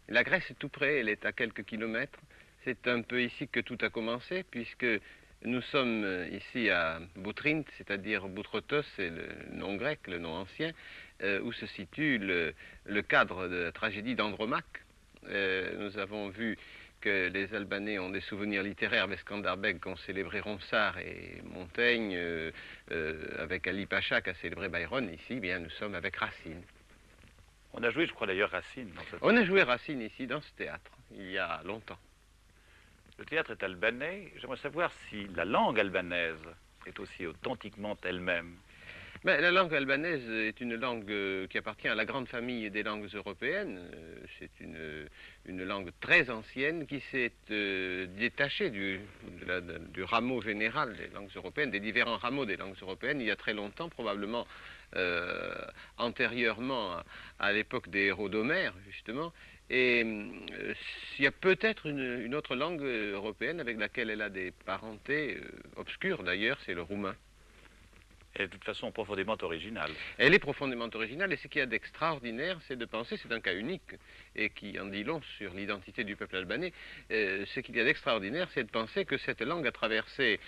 La Grèce est tout près, elle est à quelques kilomètres. C'est un peu ici que tout a commencé, puisque nous sommes ici à Boutrint, c'est-à-dire Boutretos, c'est le nom grec, le nom ancien, où se situe le cadre de la tragédie d'Andromaque. Nous avons vu que les Albanais ont des souvenirs littéraires avec Skanderbeg qui ont célébré Ronsard et Montaigne, avec Ali Pacha qui a célébré Byron. Ici, bien, nous sommes avec Racine. On a joué, je crois d'ailleurs, Racine. On a joué Racine ici, dans ce théâtre, il y a longtemps. Le théâtre est albanais. J'aimerais savoir si la langue albanaise est aussi authentiquement elle-même. Ben, la langue albanaise est une langue qui appartient à la grande famille des langues européennes. C'est une langue très ancienne qui s'est détachée du rameau général des langues européennes, des différents rameaux des langues européennes, il y a très longtemps, probablement antérieurement à l'époque des héros d'Homère, justement. Et il y a peut-être une autre langue européenne avec laquelle elle a des parentés obscures d'ailleurs, c'est le roumain. Elle est de toute façon profondément originale. Elle est profondément originale et ce qu'il y a d'extraordinaire, c'est de penser, c'est un cas unique et qui en dit long sur l'identité du peuple albanais, ce qu'il y a d'extraordinaire, c'est de penser que cette langue a traversé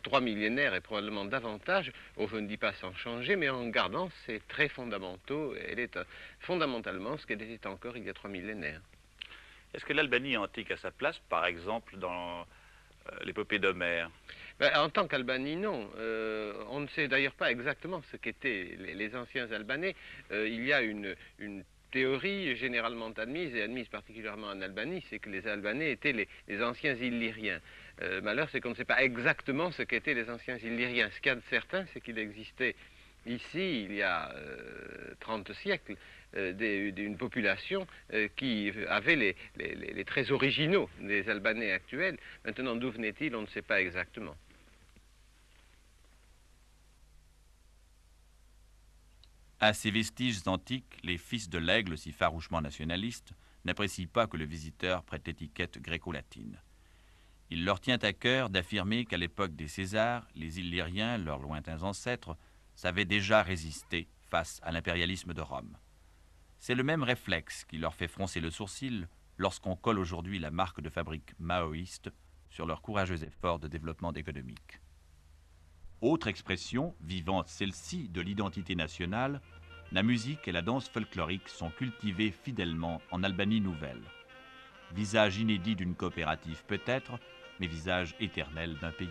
3 millénaires et probablement davantage, je ne dis pas sans changer, mais en gardant ses traits fondamentaux. Elle est fondamentalement ce qu'elle était encore il y a 3 millénaires. Est-ce que l'Albanie antique a sa place, par exemple, dans l'épopée d'Homère? Ben, en tant qu'Albanie, non. On ne sait d'ailleurs pas exactement ce qu'étaient les anciens Albanais. Il y a une théorie généralement admise, et admise particulièrement en Albanie, c'est que les Albanais étaient les anciens Illyriens. Malheur, c'est qu'on ne sait pas exactement ce qu'étaient les anciens Illyriens. Ce qu'il y a de certain, c'est qu'il existait ici, il y a 30 siècles, d'une population qui avait les traits originaux des Albanais actuels. Maintenant, d'où venait-il, on ne sait pas exactement. À ces vestiges antiques, les fils de l'aigle, si farouchement nationalistes, n'apprécient pas que le visiteur prête l'étiquette gréco-latine. Il leur tient à cœur d'affirmer qu'à l'époque des Césars, les Illyriens, leurs lointains ancêtres, savaient déjà résister face à l'impérialisme de Rome. C'est le même réflexe qui leur fait froncer le sourcil lorsqu'on colle aujourd'hui la marque de fabrique maoïste sur leur courageux effort de développement économique. Autre expression, vivante celle-ci, de l'identité nationale, la musique et la danse folklorique sont cultivées fidèlement en Albanie nouvelle. Visage inédit d'une coopérative peut-être, mais visage éternel d'un pays.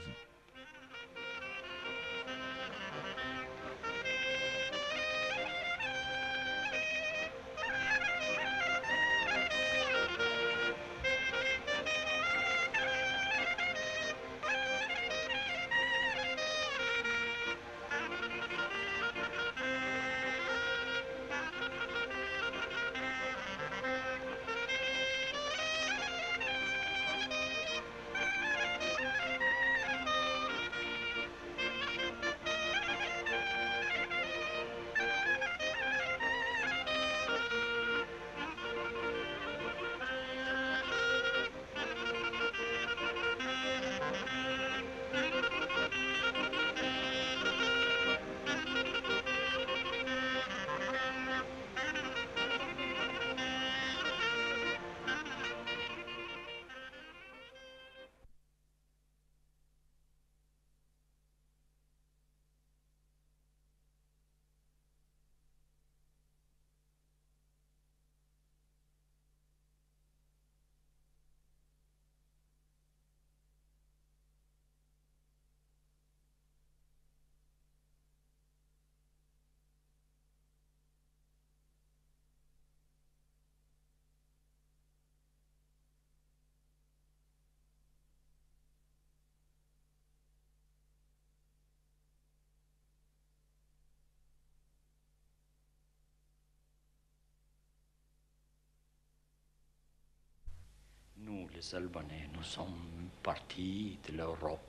les Albanais, nous sommes partis de l'Europe.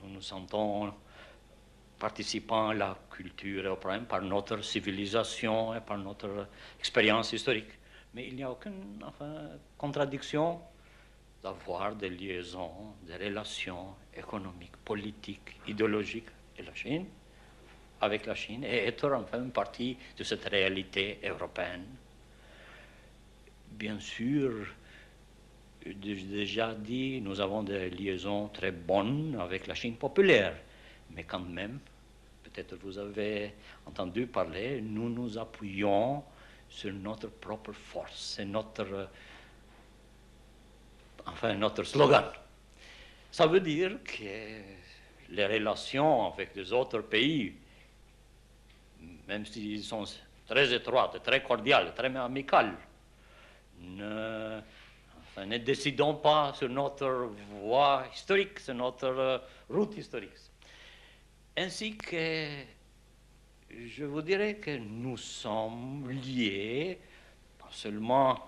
Nous nous sentons participants à la culture européenne par notre civilisation et par notre expérience historique. Mais il n'y a aucune contradiction d'avoir des liaisons, des relations économiques, politiques, idéologiques avec la Chine et être une partie de cette réalité européenne. Bien sûr, j'ai déjà dit, nous avons des liaisons très bonnes avec la Chine populaire, mais quand même, peut-être vous avez entendu parler, nous nous appuyons sur notre propre force, c'est notre slogan. Ça veut dire que les relations avec les autres pays, même s'ils sont très étroites, très cordiales, très amicales, ne décidons pas sur notre voie historique, sur notre route historique. Ainsi que je vous dirais que nous sommes liés, pas seulement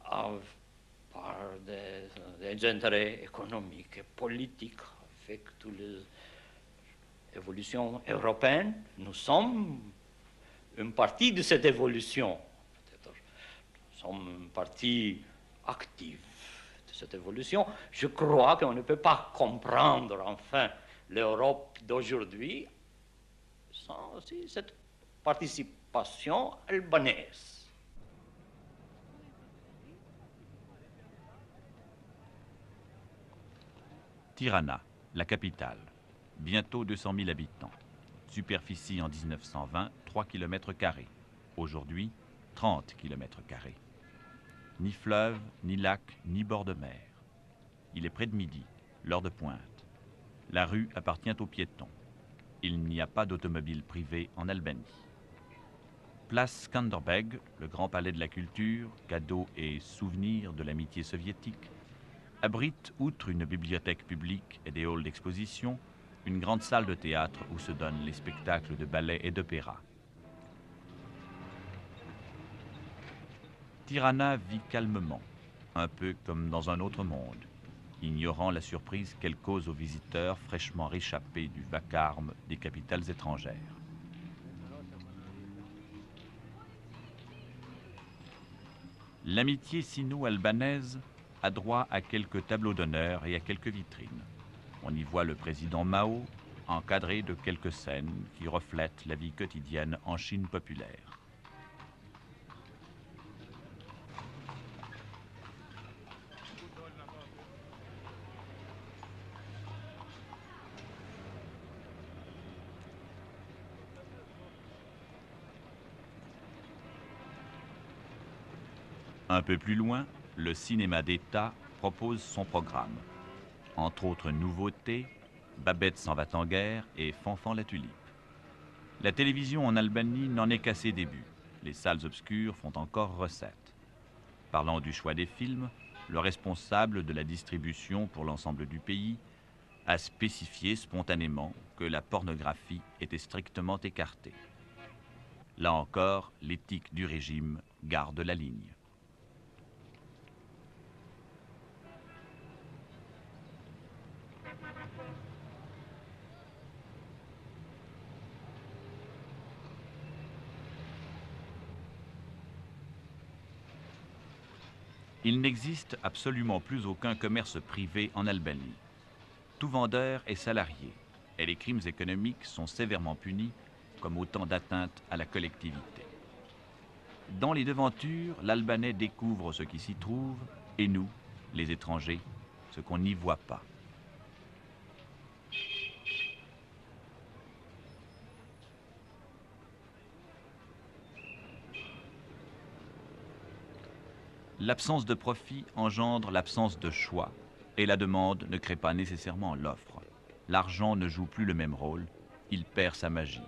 par des intérêts économiques et politiques, avec toutes les évolutions européennes, nous sommes une partie de cette évolution. Nous sommes une partie active de cette évolution. Je crois qu'on ne peut pas comprendre enfin l'Europe d'aujourd'hui sans aussi cette participation albanaise. Tirana, la capitale. Bientôt 200 000 habitants. Superficie en 1920, 3 km². Aujourd'hui, 30 km². Ni fleuve, ni lac, ni bord de mer. Il est près de midi, l'heure de pointe. La rue appartient aux piétons. Il n'y a pas d'automobile privée en Albanie. Place Skanderbeg, le grand palais de la culture, cadeau et souvenir de l'amitié soviétique, abrite, outre une bibliothèque publique et des halls d'exposition, une grande salle de théâtre où se donnent les spectacles de ballet et d'opéra. Tirana vit calmement, un peu comme dans un autre monde, ignorant la surprise qu'elle cause aux visiteurs fraîchement réchappés du vacarme des capitales étrangères. L'amitié sino-albanaise a droit à quelques tableaux d'honneur et à quelques vitrines. On y voit le président Mao, encadré de quelques scènes qui reflètent la vie quotidienne en Chine populaire. Un peu plus loin, le cinéma d'État propose son programme. Entre autres nouveautés, Babette s'en va en guerre et Fanfan la tulipe. La télévision en Albanie n'en est qu'à ses débuts. Les salles obscures font encore recette. Parlant du choix des films, le responsable de la distribution pour l'ensemble du pays a spécifié spontanément que la pornographie était strictement écartée. Là encore, l'éthique du régime garde la ligne. Il n'existe absolument plus aucun commerce privé en Albanie. Tout vendeur est salarié et les crimes économiques sont sévèrement punis comme autant d'atteintes à la collectivité. Dans les devantures, l'Albanais découvre ce qui s'y trouve et nous, les étrangers, ce qu'on n'y voit pas. L'absence de profit engendre l'absence de choix et la demande ne crée pas nécessairement l'offre. L'argent ne joue plus le même rôle, il perd sa magie.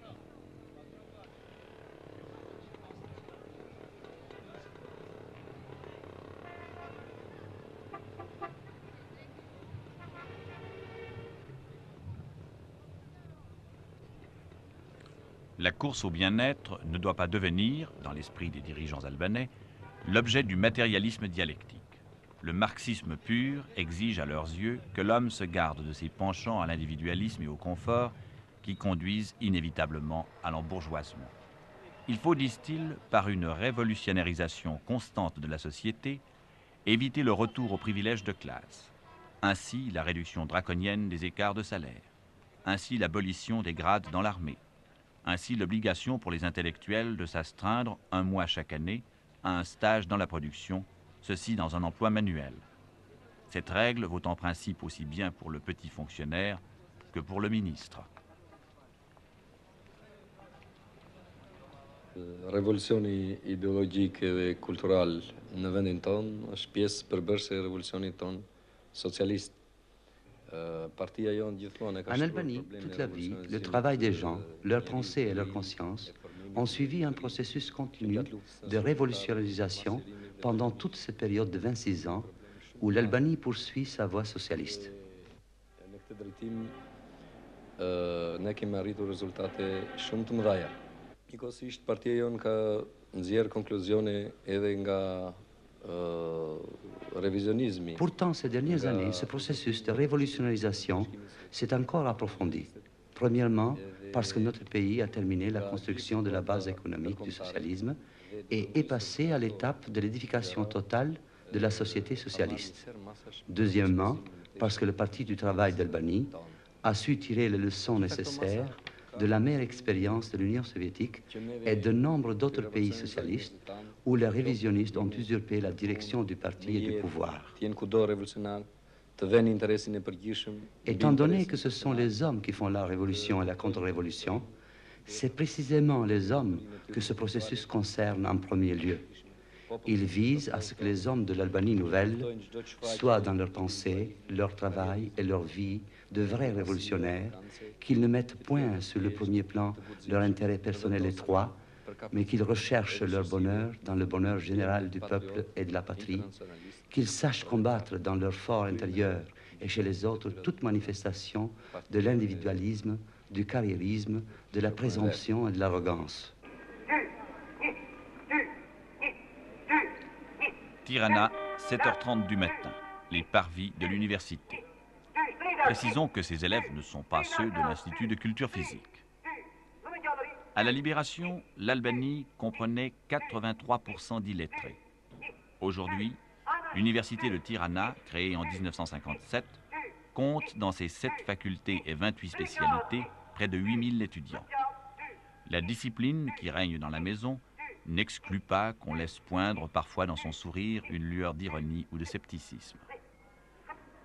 La course au bien-être ne doit pas devenir, dans l'esprit des dirigeants albanais, l'objet du matérialisme dialectique. Le marxisme pur exige à leurs yeux que l'homme se garde de ses penchants à l'individualisme et au confort qui conduisent inévitablement à l'embourgeoisement. Il faut, disent-ils, par une révolutionnarisation constante de la société, éviter le retour aux privilèges de classe. Ainsi, la réduction draconienne des écarts de salaire. Ainsi, l'abolition des grades dans l'armée. Ainsi, l'obligation pour les intellectuels de s'astreindre un mois chaque année à un stage dans la production, ceci dans un emploi manuel. Cette règle vaut en principe aussi bien pour le petit fonctionnaire que pour le ministre. Revoluțiunii ideologice și culturale ne vând în ton, și pies perverse revoluțiunii ton socialiste. En Albanie, toute la vie, le travail des gens, leurs pensées et leur conscience ont suivi un processus continu de révolutionnarisation pendant toute cette période de 26 ans où l'Albanie poursuit sa voie socialiste. Pourtant, ces dernières années, ce processus de révolutionnarisation s'est encore approfondi. Premièrement, parce que notre pays a terminé la construction de la base économique du socialisme et est passé à l'étape de l'édification totale de la société socialiste. Deuxièmement, parce que le Parti du travail d'Albanie a su tirer les leçons nécessaires de la mère expérience de l'Union soviétique et de nombre d'autres pays socialistes où les révisionnistes ont usurpé la direction du parti et du pouvoir. Étant donné que ce sont les hommes qui font la révolution et la contre-révolution, c'est précisément les hommes que ce processus concerne en premier lieu. Il vise à ce que les hommes de l'Albanie nouvelle soient dans leur pensée, leur travail et leur vie de vrais révolutionnaires, qu'ils ne mettent point sur le premier plan leur intérêt personnel étroit, mais qu'ils recherchent leur bonheur dans le bonheur général du peuple et de la patrie, qu'ils sachent combattre dans leur fort intérieur et chez les autres toute manifestation de l'individualisme, du carriérisme, de la présomption et de l'arrogance. Tirana, 7h30 du matin, les parvis de l'université. Précisons que ces élèves ne sont pas ceux de l'Institut de culture physique. À la Libération, l'Albanie comprenait 83% d'illettrés. Aujourd'hui, l'université de Tirana, créée en 1957, compte dans ses 7 facultés et 28 spécialités près de 8000 étudiants. La discipline qui règne dans la maison n'exclut pas qu'on laisse poindre parfois dans son sourire une lueur d'ironie ou de scepticisme.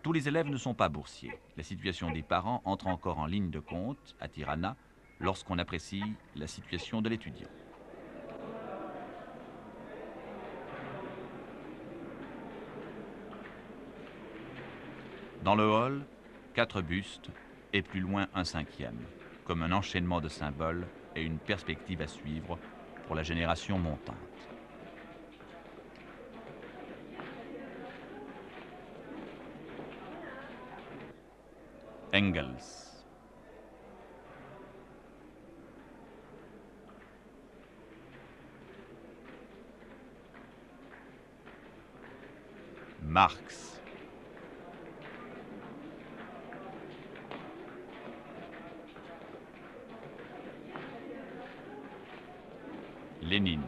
Tous les élèves ne sont pas boursiers. La situation des parents entre encore en ligne de compte à Tirana lorsqu'on apprécie la situation de l'étudiant. Dans le hall, 4 bustes et plus loin un 5e, comme un enchaînement de symboles et une perspective à suivre pour la génération montante. Engels. Marx. Lénine.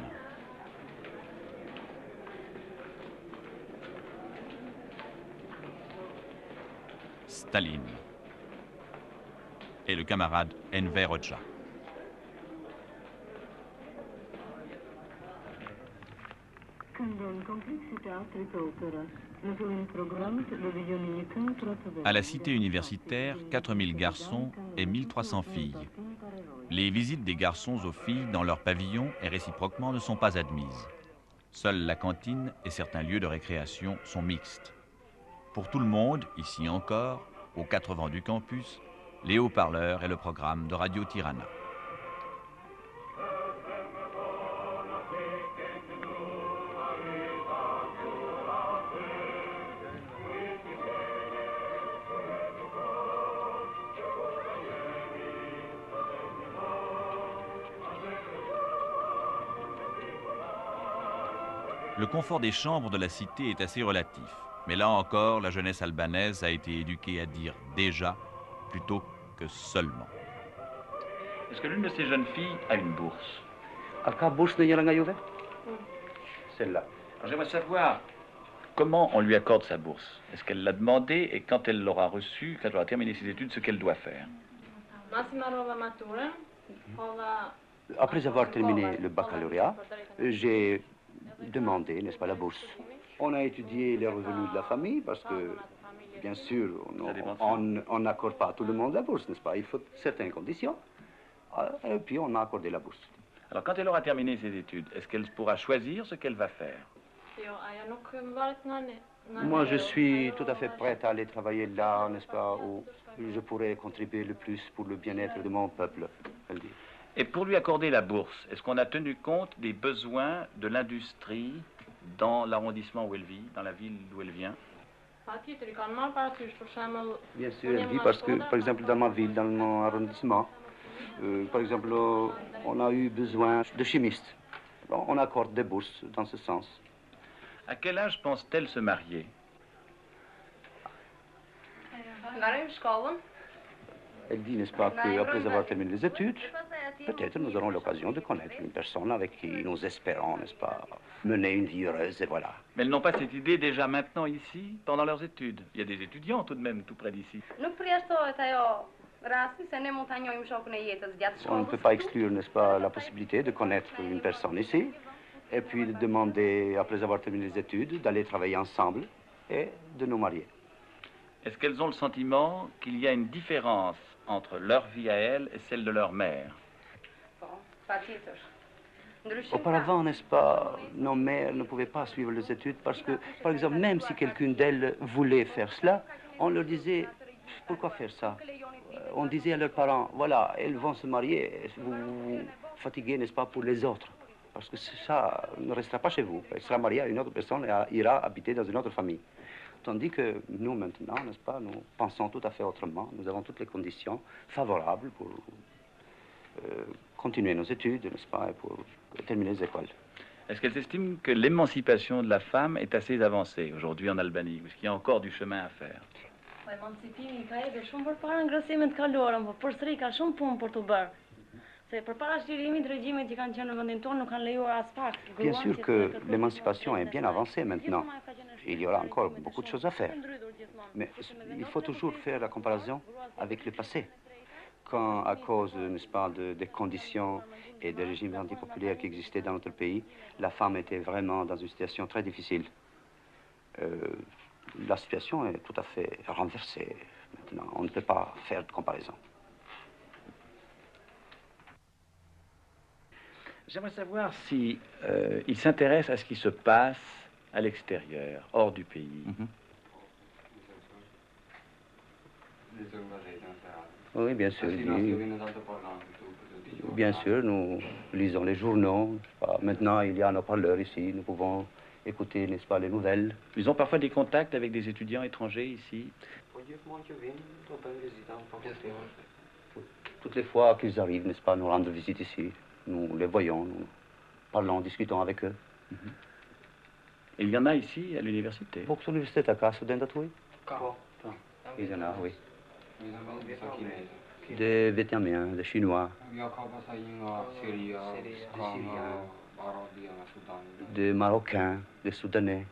Staline. Et le camarade Enver Hoxha. À la cité universitaire, 4000 garçons et 1300 filles. Les visites des garçons aux filles dans leur pavillon et réciproquement ne sont pas admises. Seule la cantine et certains lieux de récréation sont mixtes. Pour tout le monde, ici encore, aux 4 vents du campus, les haut-parleurs et le programme de Radio Tirana. Le confort des chambres de la cité est assez relatif. Mais là encore, la jeunesse albanaise a été éduquée à dire déjà plutôt que seulement. Est-ce que l'une de ces jeunes filles a une bourse? Celle-là. J'aimerais savoir comment on lui accorde sa bourse. Est-ce qu'elle l'a demandé et quand elle l'aura reçue, quand elle aura terminé ses études, ce qu'elle doit faire? Après avoir terminé le baccalauréat, j'ai demandé, n'est-ce pas, la bourse. On a étudié les revenus de la famille parce que, bien sûr, on n'accorde pas à tout le monde la bourse, n'est-ce pas? Il faut certaines conditions. Et puis on a accordé la bourse. Alors quand elle aura terminé ses études, est-ce qu'elle pourra choisir ce qu'elle va faire? Moi, je suis tout à fait prête à aller travailler là, n'est-ce pas, où je pourrais contribuer le plus pour le bien-être de mon peuple, elle dit. Et pour lui accorder la bourse, est-ce qu'on a tenu compte des besoins de l'industrie dans l'arrondissement où elle vit, dans la ville d'où elle vient? Bien sûr, elle dit parce que, par exemple, dans ma ville, dans mon arrondissement, par exemple, on a eu besoin de chimistes. Bon, on accorde des bourses dans ce sens. À quel âge pense-t-elle se marier? Elle dit, n'est-ce pas, qu'après avoir terminé les études, peut-être nous aurons l'occasion de connaître une personne avec qui nous espérons, n'est-ce pas, mener une vie heureuse, et voilà. Mais elles n'ont pas cette idée déjà maintenant ici, pendant leurs études. Il y a des étudiants tout de même tout près d'ici. On ne peut pas exclure, n'est-ce pas, la possibilité de connaître une personne ici, et puis de demander, après avoir terminé les études, d'aller travailler ensemble et de nous marier. Est-ce qu'elles ont le sentiment qu'il y a une différence entre leur vie à elles et celle de leur mère? Auparavant, n'est-ce pas, nos mères ne pouvaient pas suivre les études parce que, par exemple, même si quelqu'une d'elles voulait faire cela, on leur disait, pourquoi faire ça? On disait à leurs parents, voilà, elles vont se marier, vous vous fatiguez, n'est-ce pas, pour les autres. Parce que ça ne restera pas chez vous. Elle sera mariée à une autre personne et ira habiter dans une autre famille. Tandis que nous, maintenant, n'est-ce pas, nous pensons tout à fait autrement. Nous avons toutes les conditions favorables pour continuer nos études, n'est-ce pas, et pour terminer les écoles. Est-ce qu'elles estiment que l'émancipation de la femme est assez avancée aujourd'hui en Albanie, ou est-ce qu'il y a encore du chemin à faire? Bien sûr que l'émancipation est bien avancée maintenant. Il y aura encore beaucoup de choses à faire. Mais il faut toujours faire la comparaison avec le passé. Quand, à cause, n'est-ce pas, des conditions et des régimes antipopulaires qui existaient dans notre pays, la femme était vraiment dans une situation très difficile. La situation est tout à fait renversée maintenant. On ne peut pas faire de comparaison. J'aimerais savoir si il s'intéresse à ce qui se passe à l'extérieur, hors du pays. Oui, bien sûr. Bien sûr, nous lisons les journaux. Maintenant, il y a nos parleurs ici. Nous pouvons écouter, n'est-ce pas, les nouvelles. Ils ont parfois des contacts avec des étudiants étrangers ici? Toutes les fois qu'ils arrivent, n'est-ce pas, nous rendre visite ici. Nous les voyons, nous parlons, discutons avec eux. Il y en a ici, à l'université? Beaucoup d'universités à Casa, oui. Il y en a, oui. Des Vietnamiens, des Chinois. Des Marocains, des Soudanais.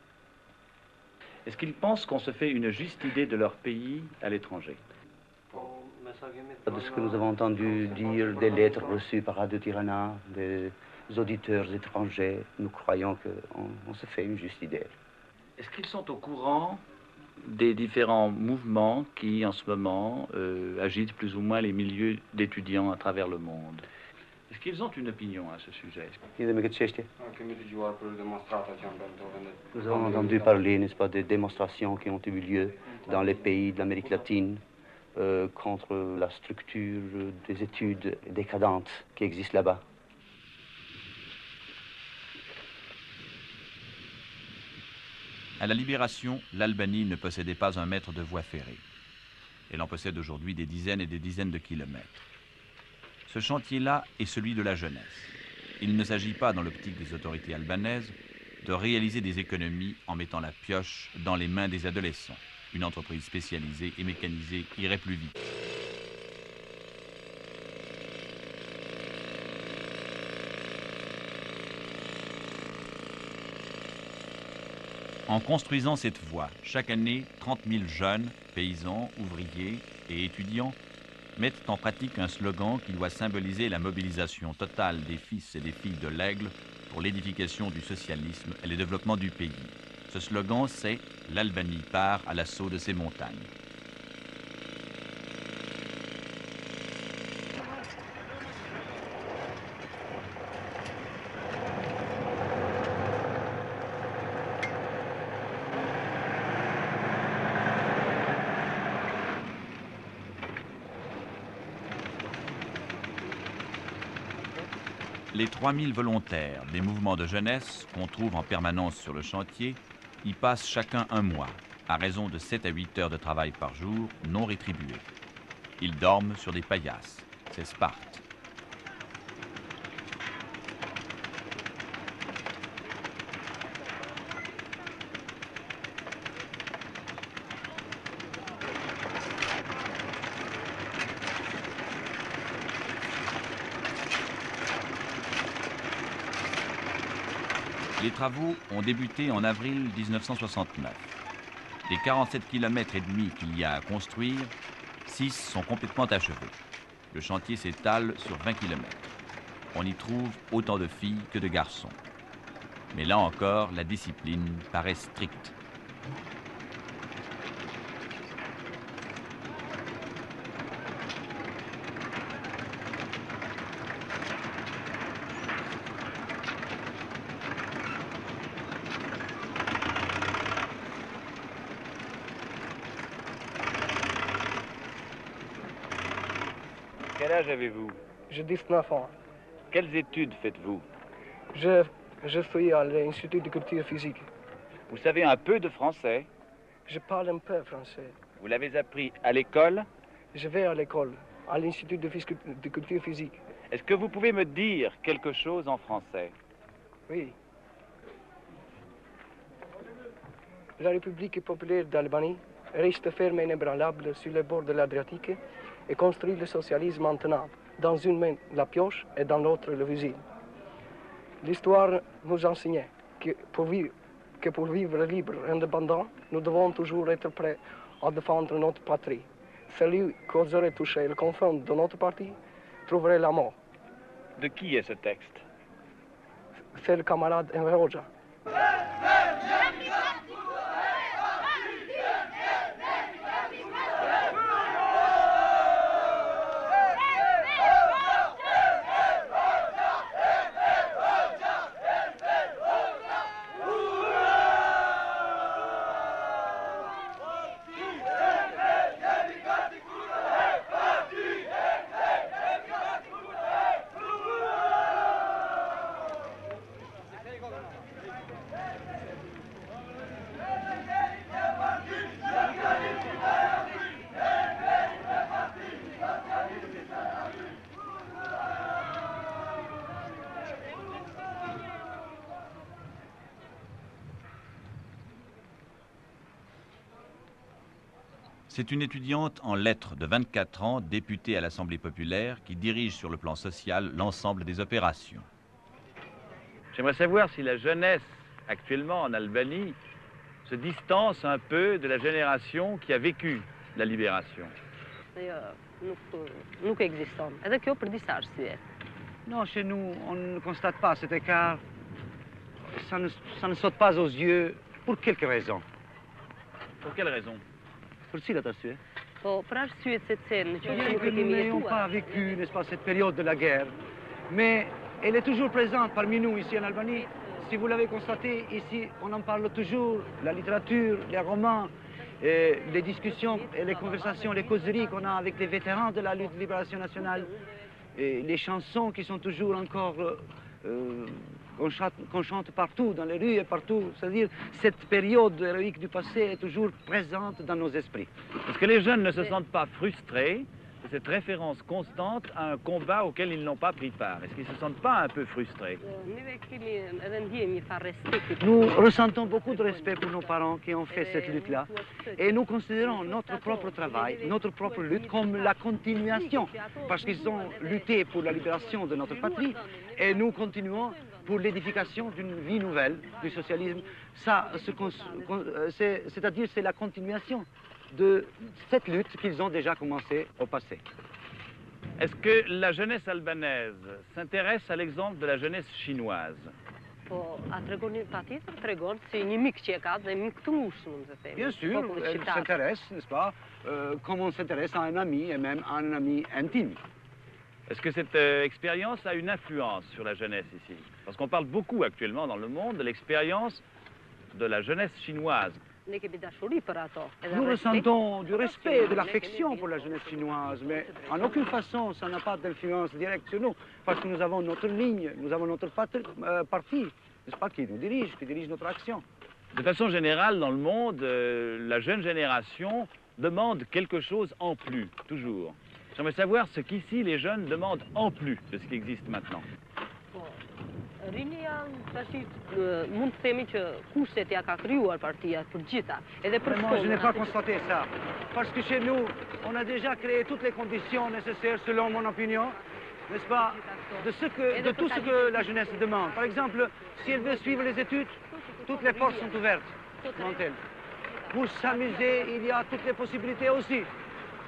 Est-ce qu'ils pensent qu'on se fait une juste idée de leur pays à l'étranger? De ce que nous avons entendu dire, des lettres reçues par Radio Tirana, des auditeurs étrangers, nous croyons qu'on se fait une juste idée. Est-ce qu'ils sont au courant des différents mouvements qui, en ce moment, agitent plus ou moins les milieux d'étudiants à travers le monde? Est-ce qu'ils ont une opinion à ce sujet? Nous avons entendu parler, n'est-ce pas, des démonstrations qui ont eu lieu dans les pays de l'Amérique latine contre la structure des études décadentes qui existent là-bas. À la Libération, l'Albanie ne possédait pas un mètre de voie ferrée. Elle en possède aujourd'hui des dizaines et des dizaines de kilomètres. Ce chantier-là est celui de la jeunesse. Il ne s'agit pas, dans l'optique des autorités albanaises, de réaliser des économies en mettant la pioche dans les mains des adolescents. Une entreprise spécialisée et mécanisée irait plus vite. En construisant cette voie, chaque année, 30 000 jeunes, paysans, ouvriers et étudiants mettent en pratique un slogan qui doit symboliser la mobilisation totale des fils et des filles de l'Aigle pour l'édification du socialisme et le développement du pays. Ce slogan, c'est « L'Albanie part à l'assaut de ses montagnes ». Les 3000 volontaires des mouvements de jeunesse qu'on trouve en permanence sur le chantier y passent chacun un mois, à raison de 7 à 8 heures de travail par jour, non rétribuées. Ils dorment sur des paillasses. C'est Sparte. Les travaux ont débuté en avril 1969. Des 47 km et demi qu'il y a à construire, 6 sont complètement achevés. Le chantier s'étale sur 20 km. On y trouve autant de filles que de garçons. Mais là encore, la discipline paraît stricte. Quel âge avez-vous? J'ai 19 ans. Quelles études faites-vous? Je suis à l'Institut de culture physique. Vous savez un peu de français? Je parle un peu français. Vous l'avez appris à l'école? Je vais à l'école, à l'Institut de culture physique. Est-ce que vous pouvez me dire quelque chose en français? Oui. La République populaire d'Albanie reste ferme et inébranlable sur les bords de l'Adriatique et construit le socialisme en tenant dans une main la pioche et dans l'autre le fusil. L'histoire nous enseignait que pour vivre libre et indépendant, nous devons toujours être prêts à défendre notre patrie. Celui qui oserait toucher le confort de notre parti trouverait la mort. De qui est ce texte? C'est le camarade Enver Hoxha. C'est une étudiante en lettres de 24 ans, députée à l'Assemblée populaire, qui dirige sur le plan social l'ensemble des opérations. J'aimerais savoir si la jeunesse actuellement en Albanie se distance un peu de la génération qui a vécu la libération. Non, chez nous, on ne constate pas cet écart. Ça ne saute pas aux yeux pour quelques raisons. Pour quelles raisons? Pour si la tasse. Bien que nous n'ayons pas vécu, n'est-ce pas, cette période de la guerre, mais elle est toujours présente parmi nous ici en Albanie. Si vous l'avez constaté, ici, on en parle toujours, la littérature, les romans, les discussions et les conversations, les causeries qu'on a avec les vétérans de la lutte de libération nationale, et les chansons qui sont toujours encore qu'on chante partout, dans les rues et partout. C'est-à-dire, cette période héroïque du passé est toujours présente dans nos esprits. Est-ce que les jeunes ne se sentent pas frustrés de cette référence constante à un combat auquel ils n'ont pas pris part? Est-ce qu'ils ne se sentent pas un peu frustrés? Nous ressentons beaucoup de respect pour nos parents qui ont fait cette lutte-là et nous considérons notre propre travail, notre propre lutte comme la continuation parce qu'ils ont lutté pour la libération de notre patrie et nous continuons pour l'édification d'une vie nouvelle, du socialisme. Ça, c'est-à-dire c'est la continuation de cette lutte qu'ils ont déjà commencé au passé. Est-ce que la jeunesse albanaise s'intéresse à l'exemple de la jeunesse chinoise? Bien sûr, elle s'intéresse, n'est-ce pas, comme on s'intéresse à un ami et même à un ami intime. Est-ce que cette expérience a une influence sur la jeunesse ici? Parce qu'on parle beaucoup actuellement dans le monde de l'expérience de la jeunesse chinoise. Nous ressentons du respect et de l'affection pour la jeunesse chinoise, mais en aucune façon ça n'a pas d'influence directe sur nous, parce que nous avons notre ligne, nous avons notre parti, n'est-ce pas, qui nous dirige, qui dirige notre action. De façon générale, dans le monde, la jeune génération demande quelque chose en plus, toujours. J'aimerais savoir ce qu'ici les jeunes demandent en plus de ce qui existe maintenant. Vraiment, je n'ai pas constaté ça. Parce que chez nous, on a déjà créé toutes les conditions nécessaires, selon mon opinion, n'est-ce pas, de tout ce que la jeunesse demande. Par exemple, si elle veut suivre les études, toutes les portes sont ouvertes devant elle. Pour s'amuser, il y a toutes les possibilités aussi.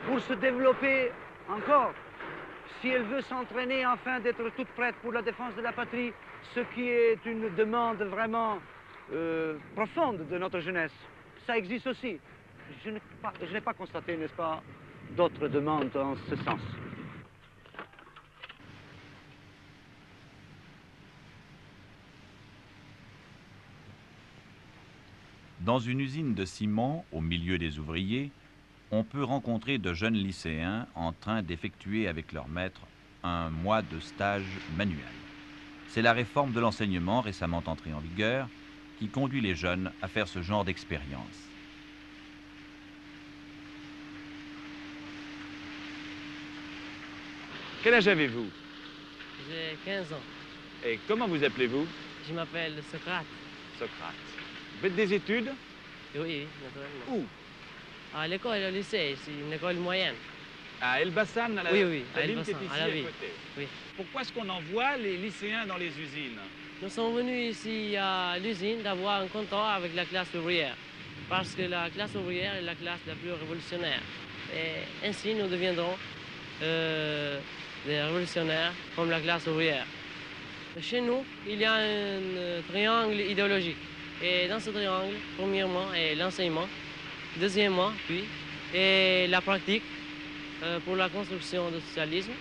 Pour se développer encore, si elle veut s'entraîner afin d'être toute prête pour la défense de la patrie, ce qui est une demande vraiment profonde de notre jeunesse, ça existe aussi. Je n'ai pas constaté, n'est-ce pas, d'autres demandes en ce sens. Dans une usine de ciment, au milieu des ouvriers, on peut rencontrer de jeunes lycéens en train d'effectuer avec leur maître un mois de stage manuel. C'est la réforme de l'enseignement récemment entrée en vigueur qui conduit les jeunes à faire ce genre d'expérience. Quel âge avez-vous? J'ai 15 ans. Et comment vous appelez-vous? Je m'appelle Socrate. Socrate. Vous faites des études? Oui, naturellement. Où? À l'école, au lycée, c'est une école moyenne. À Elbasan, à la, oui, la ville qui est Elbasan, ici à la ville. côté. Oui. Pourquoi est-ce qu'on envoie les lycéens dans les usines? Nous sommes venus ici à l'usine d'avoir un contact avec la classe ouvrière. Parce que la classe ouvrière est la classe la plus révolutionnaire. Et ainsi, nous deviendrons des révolutionnaires comme la classe ouvrière. Chez nous, il y a un triangle idéologique. Et dans ce triangle, premièrement, est l'enseignement, deuxièmement, puis, et la pratique pour la construction du socialisme,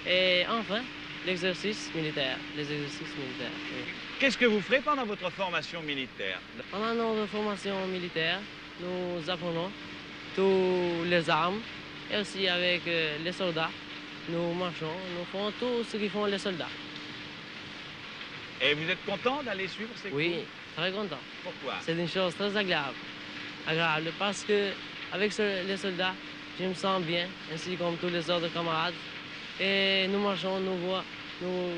et enfin, l'exercice militaire, les exercices militaires. Oui. Qu'est-ce que vous ferez pendant votre formation militaire? Pendant notre formation militaire, nous apprenons toutes les armes, et aussi avec les soldats, nous marchons, nous faisons tout ce qu'ils font les soldats. Et vous êtes content d'aller suivre ces cours? Oui, très content. Pourquoi? C'est une chose très agréable parce que avec les soldats, je me sens bien, ainsi comme tous les autres camarades. Et nous marchons, nous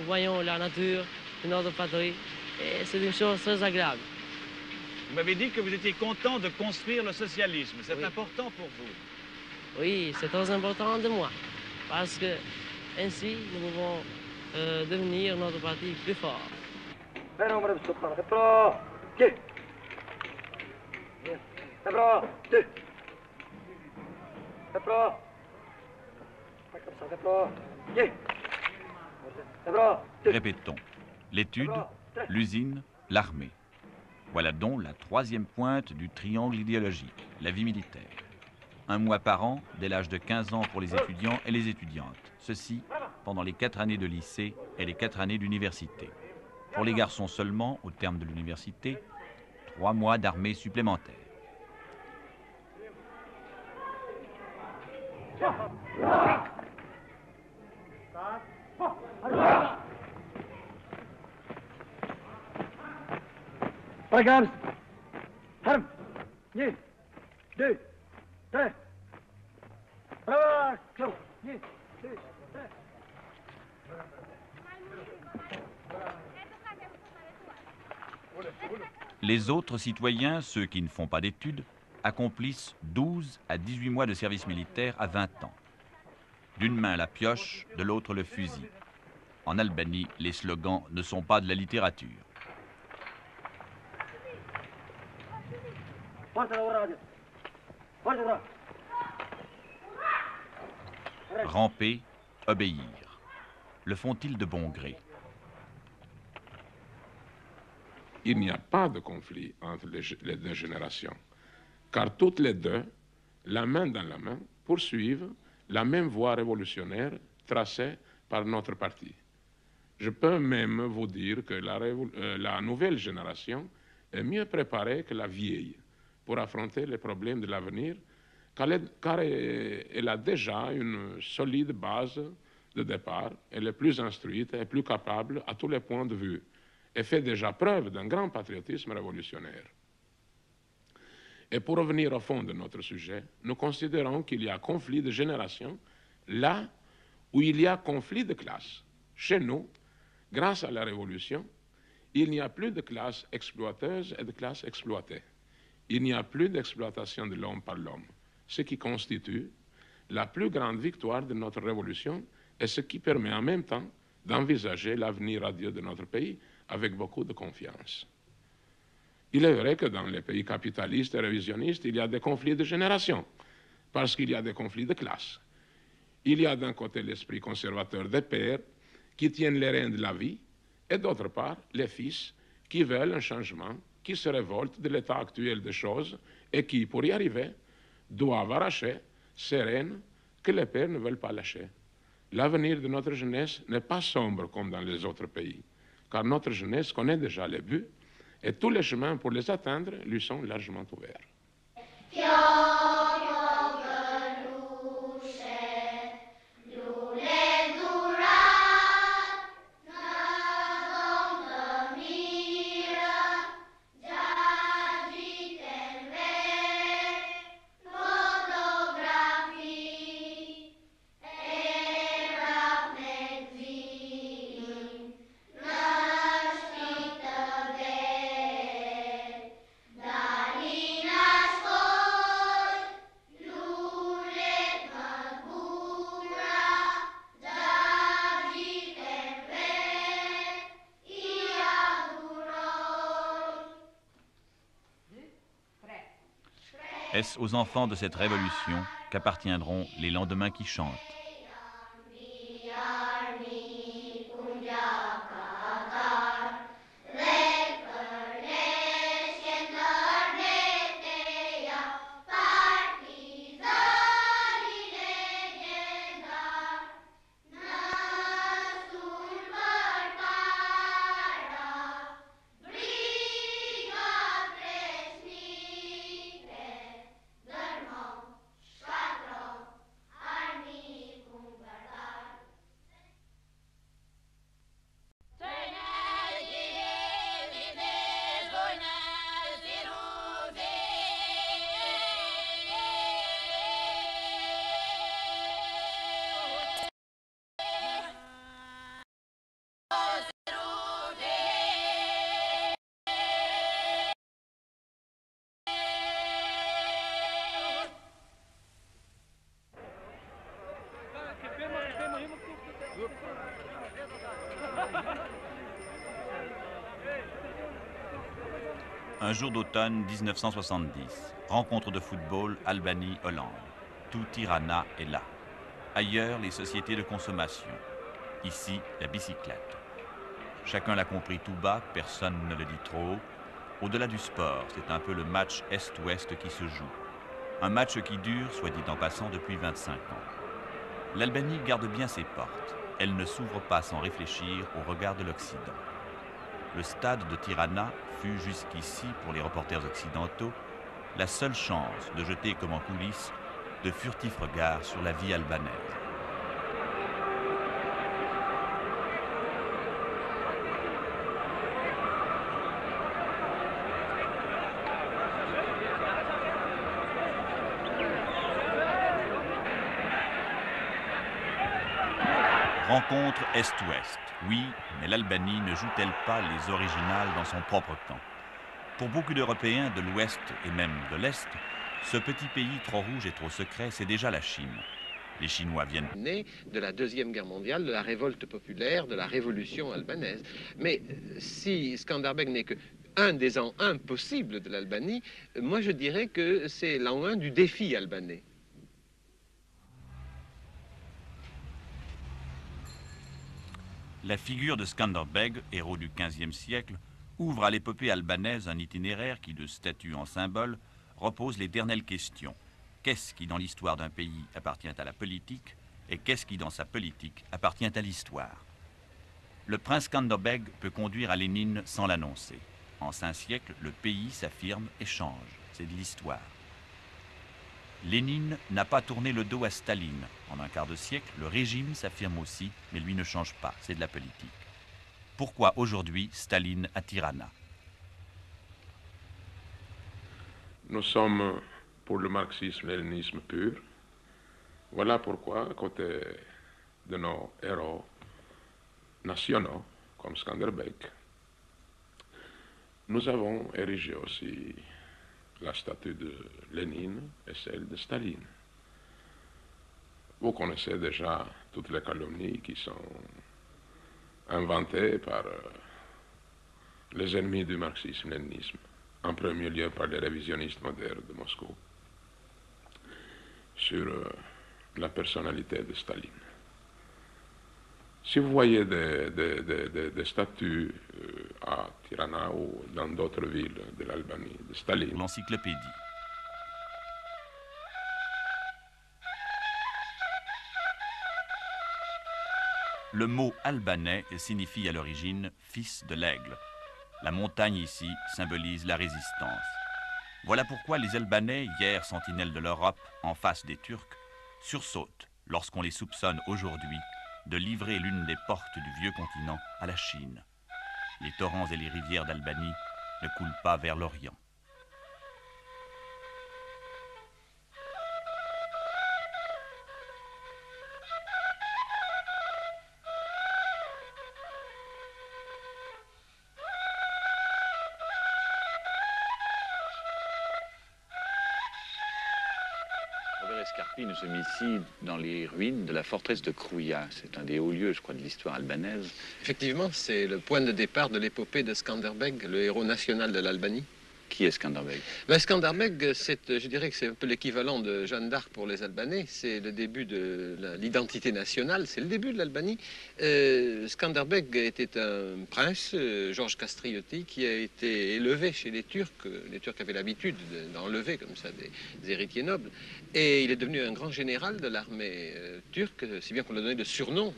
voyons la nature de notre patrie, et c'est une chose très agréable. Vous m'avez dit que vous étiez content de construire le socialisme. C'est Oui. important pour vous? Oui, c'est très important de moi, parce que ainsi nous pouvons devenir notre parti plus fort. Répétons. L'étude, l'usine, l'armée. Voilà donc la troisième pointe du triangle idéologique, la vie militaire. Un mois par an, dès l'âge de 15 ans pour les étudiants et les étudiantes. Ceci pendant les 4 années de lycée et les 4 années d'université. Pour les garçons seulement, au terme de l'université, 3 mois d'armée supplémentaire. Regarde. 1, 2, 3. Bravo. Les autres citoyens, ceux qui ne font pas d'études, accomplissent 12 à 18 mois de service militaire à 20 ans. D'une main la pioche, de l'autre le fusil. En Albanie, les slogans ne sont pas de la littérature. Ramper, obéir. Le font-ils de bon gré? Il n'y a pas de conflit entre les deux générations, car toutes les deux, la main dans la main, poursuivent la même voie révolutionnaire tracée par notre parti. Je peux même vous dire que la nouvelle génération est mieux préparée que la vieille pour affronter les problèmes de l'avenir, car elle a déjà une solide base de départ, elle est plus instruite et plus capable à tous les points de vue, et fait déjà preuve d'un grand patriotisme révolutionnaire. Et pour revenir au fond de notre sujet, nous considérons qu'il y a conflit de génération là où il y a conflit de classe. Chez nous, grâce à la Révolution, il n'y a plus de classe exploiteuse et de classe exploitée. Il n'y a plus d'exploitation de l'homme par l'homme, ce qui constitue la plus grande victoire de notre Révolution et ce qui permet en même temps d'envisager l'avenir radieux de notre pays avec beaucoup de confiance. Il est vrai que dans les pays capitalistes et révisionnistes, il y a des conflits de génération, parce qu'il y a des conflits de classe. Il y a d'un côté l'esprit conservateur des pères qui tiennent les rênes de la vie, et d'autre part les fils qui veulent un changement, qui se révoltent de l'état actuel des choses et qui, pour y arriver, doivent arracher ces rênes que les pères ne veulent pas lâcher. L'avenir de notre jeunesse n'est pas sombre comme dans les autres pays, car notre jeunesse connaît déjà les buts et tous les chemins pour les atteindre lui sont largement ouverts. Est-ce aux enfants de cette révolution qu'appartiendront les lendemains qui chantent? Un jour d'automne 1970, rencontre de football Albanie-Hollande. Tout Tirana est là. Ailleurs, les sociétés de consommation. Ici, la bicyclette. Chacun l'a compris tout bas, personne ne le dit trop haut. Au-delà du sport, c'est un peu le match Est-Ouest qui se joue. Un match qui dure, soit dit en passant, depuis 25 ans. L'Albanie garde bien ses portes. Elle ne s'ouvre pas sans réfléchir au regard de l'Occident. Le stade de Tirana fut jusqu'ici, pour les reporters occidentaux, la seule chance de jeter comme en coulisses de furtifs regards sur la vie albanaise. Rencontre Est-Ouest. Oui, mais l'Albanie ne joue-t-elle pas les originales dans son propre camp? Pour beaucoup d'Européens de l'Ouest et même de l'Est, ce petit pays trop rouge et trop secret, c'est déjà la Chine. Les Chinois viennent né de la Deuxième Guerre mondiale, de la révolte populaire, de la révolution albanaise. Mais si Skanderbeg n'est que un des ans 1 possibles de l'Albanie, moi je dirais que c'est l'an 1 du défi albanais. La figure de Skanderbeg, héros du XVe siècle, ouvre à l'épopée albanaise un itinéraire qui, de statue en symbole, repose l'éternelle question. Qu'est-ce qui, dans l'histoire d'un pays, appartient à la politique, et qu'est-ce qui, dans sa politique, appartient à l'histoire? Le prince Skanderbeg peut conduire à Lénine sans l'annoncer. En 5 siècles, le pays s'affirme et change. C'est de l'histoire. Lénine n'a pas tourné le dos à Staline. En un quart de siècle, le régime s'affirme aussi, mais lui ne change pas. C'est de la politique. Pourquoi aujourd'hui Staline à Tirana? Nous sommes pour le marxisme-léninisme pur. Voilà pourquoi, à côté de nos héros nationaux, comme Skanderbeg, nous avons érigé aussi la statue de Lénine et celle de Staline. Vous connaissez déjà toutes les calomnies qui sont inventées par les ennemis du marxisme-léninisme, en premier lieu par les révisionnistes modernes de Moscou, sur la personnalité de Staline. Si vous voyez des statues à Tirana ou dans d'autres villes de l'Albanie, de Staline... L'encyclopédie. Le mot albanais signifie à l'origine « fils de l'aigle ». La montagne ici symbolise la résistance. Voilà pourquoi les Albanais, hier sentinelles de l'Europe, en face des Turcs, sursautent lorsqu'on les soupçonne aujourd'hui de livrer l'une des portes du vieux continent à la Chine. Les torrents et les rivières d'Albanie ne coulent pas vers l'Orient. Nous sommes ici dans les ruines de la forteresse de Krouia. C'est un des hauts lieux, je crois, de l'histoire albanaise. Effectivement, c'est le point de départ de l'épopée de Skanderbeg, le héros national de l'Albanie. Qui est Skanderbeg? Skanderbeg, je dirais que c'est un peu l'équivalent de Jeanne d'Arc pour les Albanais. C'est le début de l'identité nationale, c'est le début de l'Albanie. Skanderbeg était un prince, Georges Kastrioti, qui a été élevé chez les Turcs. Les Turcs avaient l'habitude d'enlever comme ça des héritiers nobles. Et il est devenu un grand général de l'armée turque, si bien qu'on lui a donné le surnom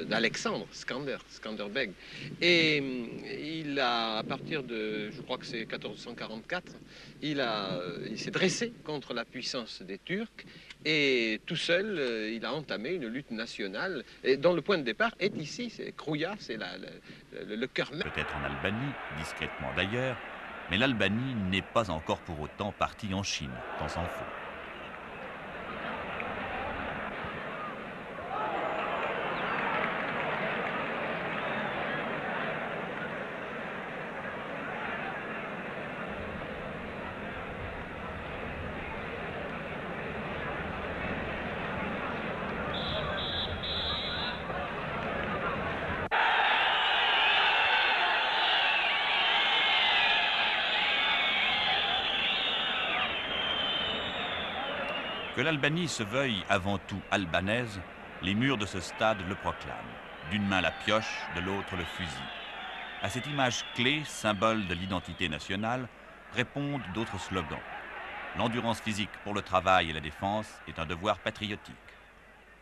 d'Alexandre, Skanderbeg. Et il a, à partir de, je crois que c'est 1444, il s'est dressé contre la puissance des Turcs et tout seul, il a entamé une lutte nationale et dont le point de départ est ici, c'est Krouia, c'est le cœur même. Peut-être en Albanie, discrètement d'ailleurs, mais l'Albanie n'est pas encore pour autant partie en Chine, tant s'en faut. Que l'Albanie se veuille avant tout albanaise, les murs de ce stade le proclament. D'une main la pioche, de l'autre le fusil. À cette image clé, symbole de l'identité nationale, répondent d'autres slogans. L'endurance physique pour le travail et la défense est un devoir patriotique.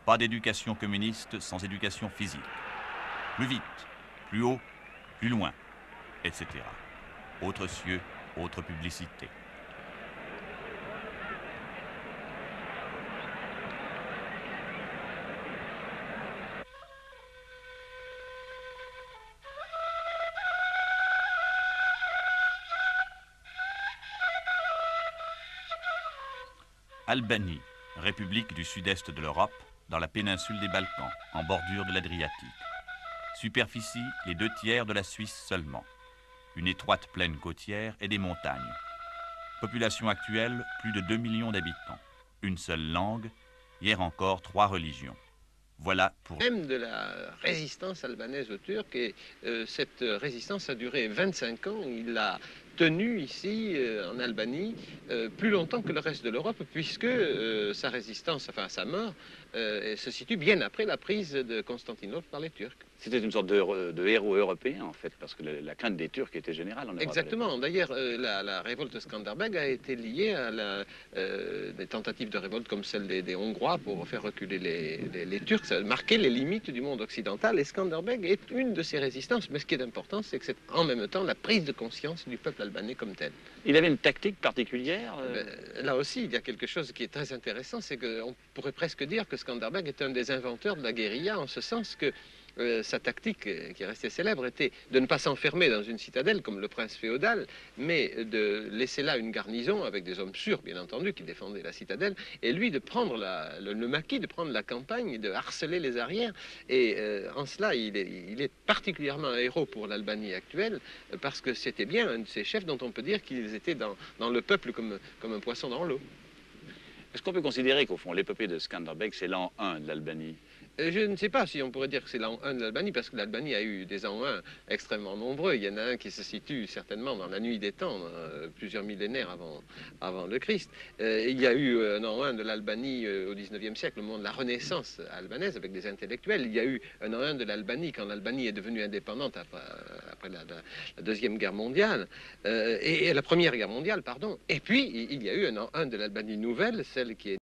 Pas d'éducation communiste sans éducation physique. Plus vite, plus haut, plus loin, etc. Autres cieux, autre publicité. Albanie, république du sud-est de l'Europe, dans la péninsule des Balkans, en bordure de l'Adriatique. Superficie, les 2/3 de la Suisse seulement. Une étroite plaine côtière et des montagnes. Population actuelle, plus de 2 millions d'habitants. Une seule langue, hier encore 3 religions. Voilà pour... Même de la résistance albanaise aux Turcs, et cette résistance a duré 25 ans. Il a tenu ici, en Albanie, plus longtemps que le reste de l'Europe, puisque sa résistance, enfin sa mort, se situe bien après la prise de Constantinople par les Turcs. C'était une sorte de héros européen, en fait, parce que la crainte des Turcs était générale en Europe. Exactement. D'ailleurs, la révolte de Skanderbeg a été liée à des tentatives de révolte comme celle des Hongrois pour faire reculer les Turcs. Ça marquait les limites du monde occidental, et Skanderbeg est une de ces résistances. Mais ce qui est important, c'est que c'est en même temps la prise de conscience du peuple albanais comme tel. Il avait une tactique particulière Là aussi, il y a quelque chose qui est très intéressant, c'est qu'on pourrait presque dire que Skanderbeg est un des inventeurs de la guérilla, en ce sens que sa tactique, qui est restée célèbre, était de ne pas s'enfermer dans une citadelle comme le prince féodal, mais de laisser là une garnison avec des hommes sûrs, bien entendu, qui défendaient la citadelle, et lui de prendre le maquis, de prendre la campagne, de harceler les arrières. Et en cela, il est particulièrement un héros pour l'Albanie actuelle, parce que c'était bien un de ces chefs dont on peut dire qu'ils étaient dans le peuple comme un poisson dans l'eau. Est-ce qu'on peut considérer qu'au fond, l'épopée de Skanderbeg, c'est l'an 1 de l'Albanie? Je ne sais pas si on pourrait dire que c'est l'an 1 de l'Albanie, parce que l'Albanie a eu des ans 1 extrêmement nombreux. Il y en a un qui se situe certainement dans la nuit des temps, plusieurs millénaires avant le Christ. Il y a eu un an 1 de l'Albanie au 19e siècle, au moment de la Renaissance albanaise, avec des intellectuels. Il y a eu un an 1 de l'Albanie quand l'Albanie est devenue indépendante après la Deuxième Guerre mondiale, et la Première Guerre mondiale, pardon. Et puis, il y a eu un an 1 de l'Albanie nouvelle, celle qui est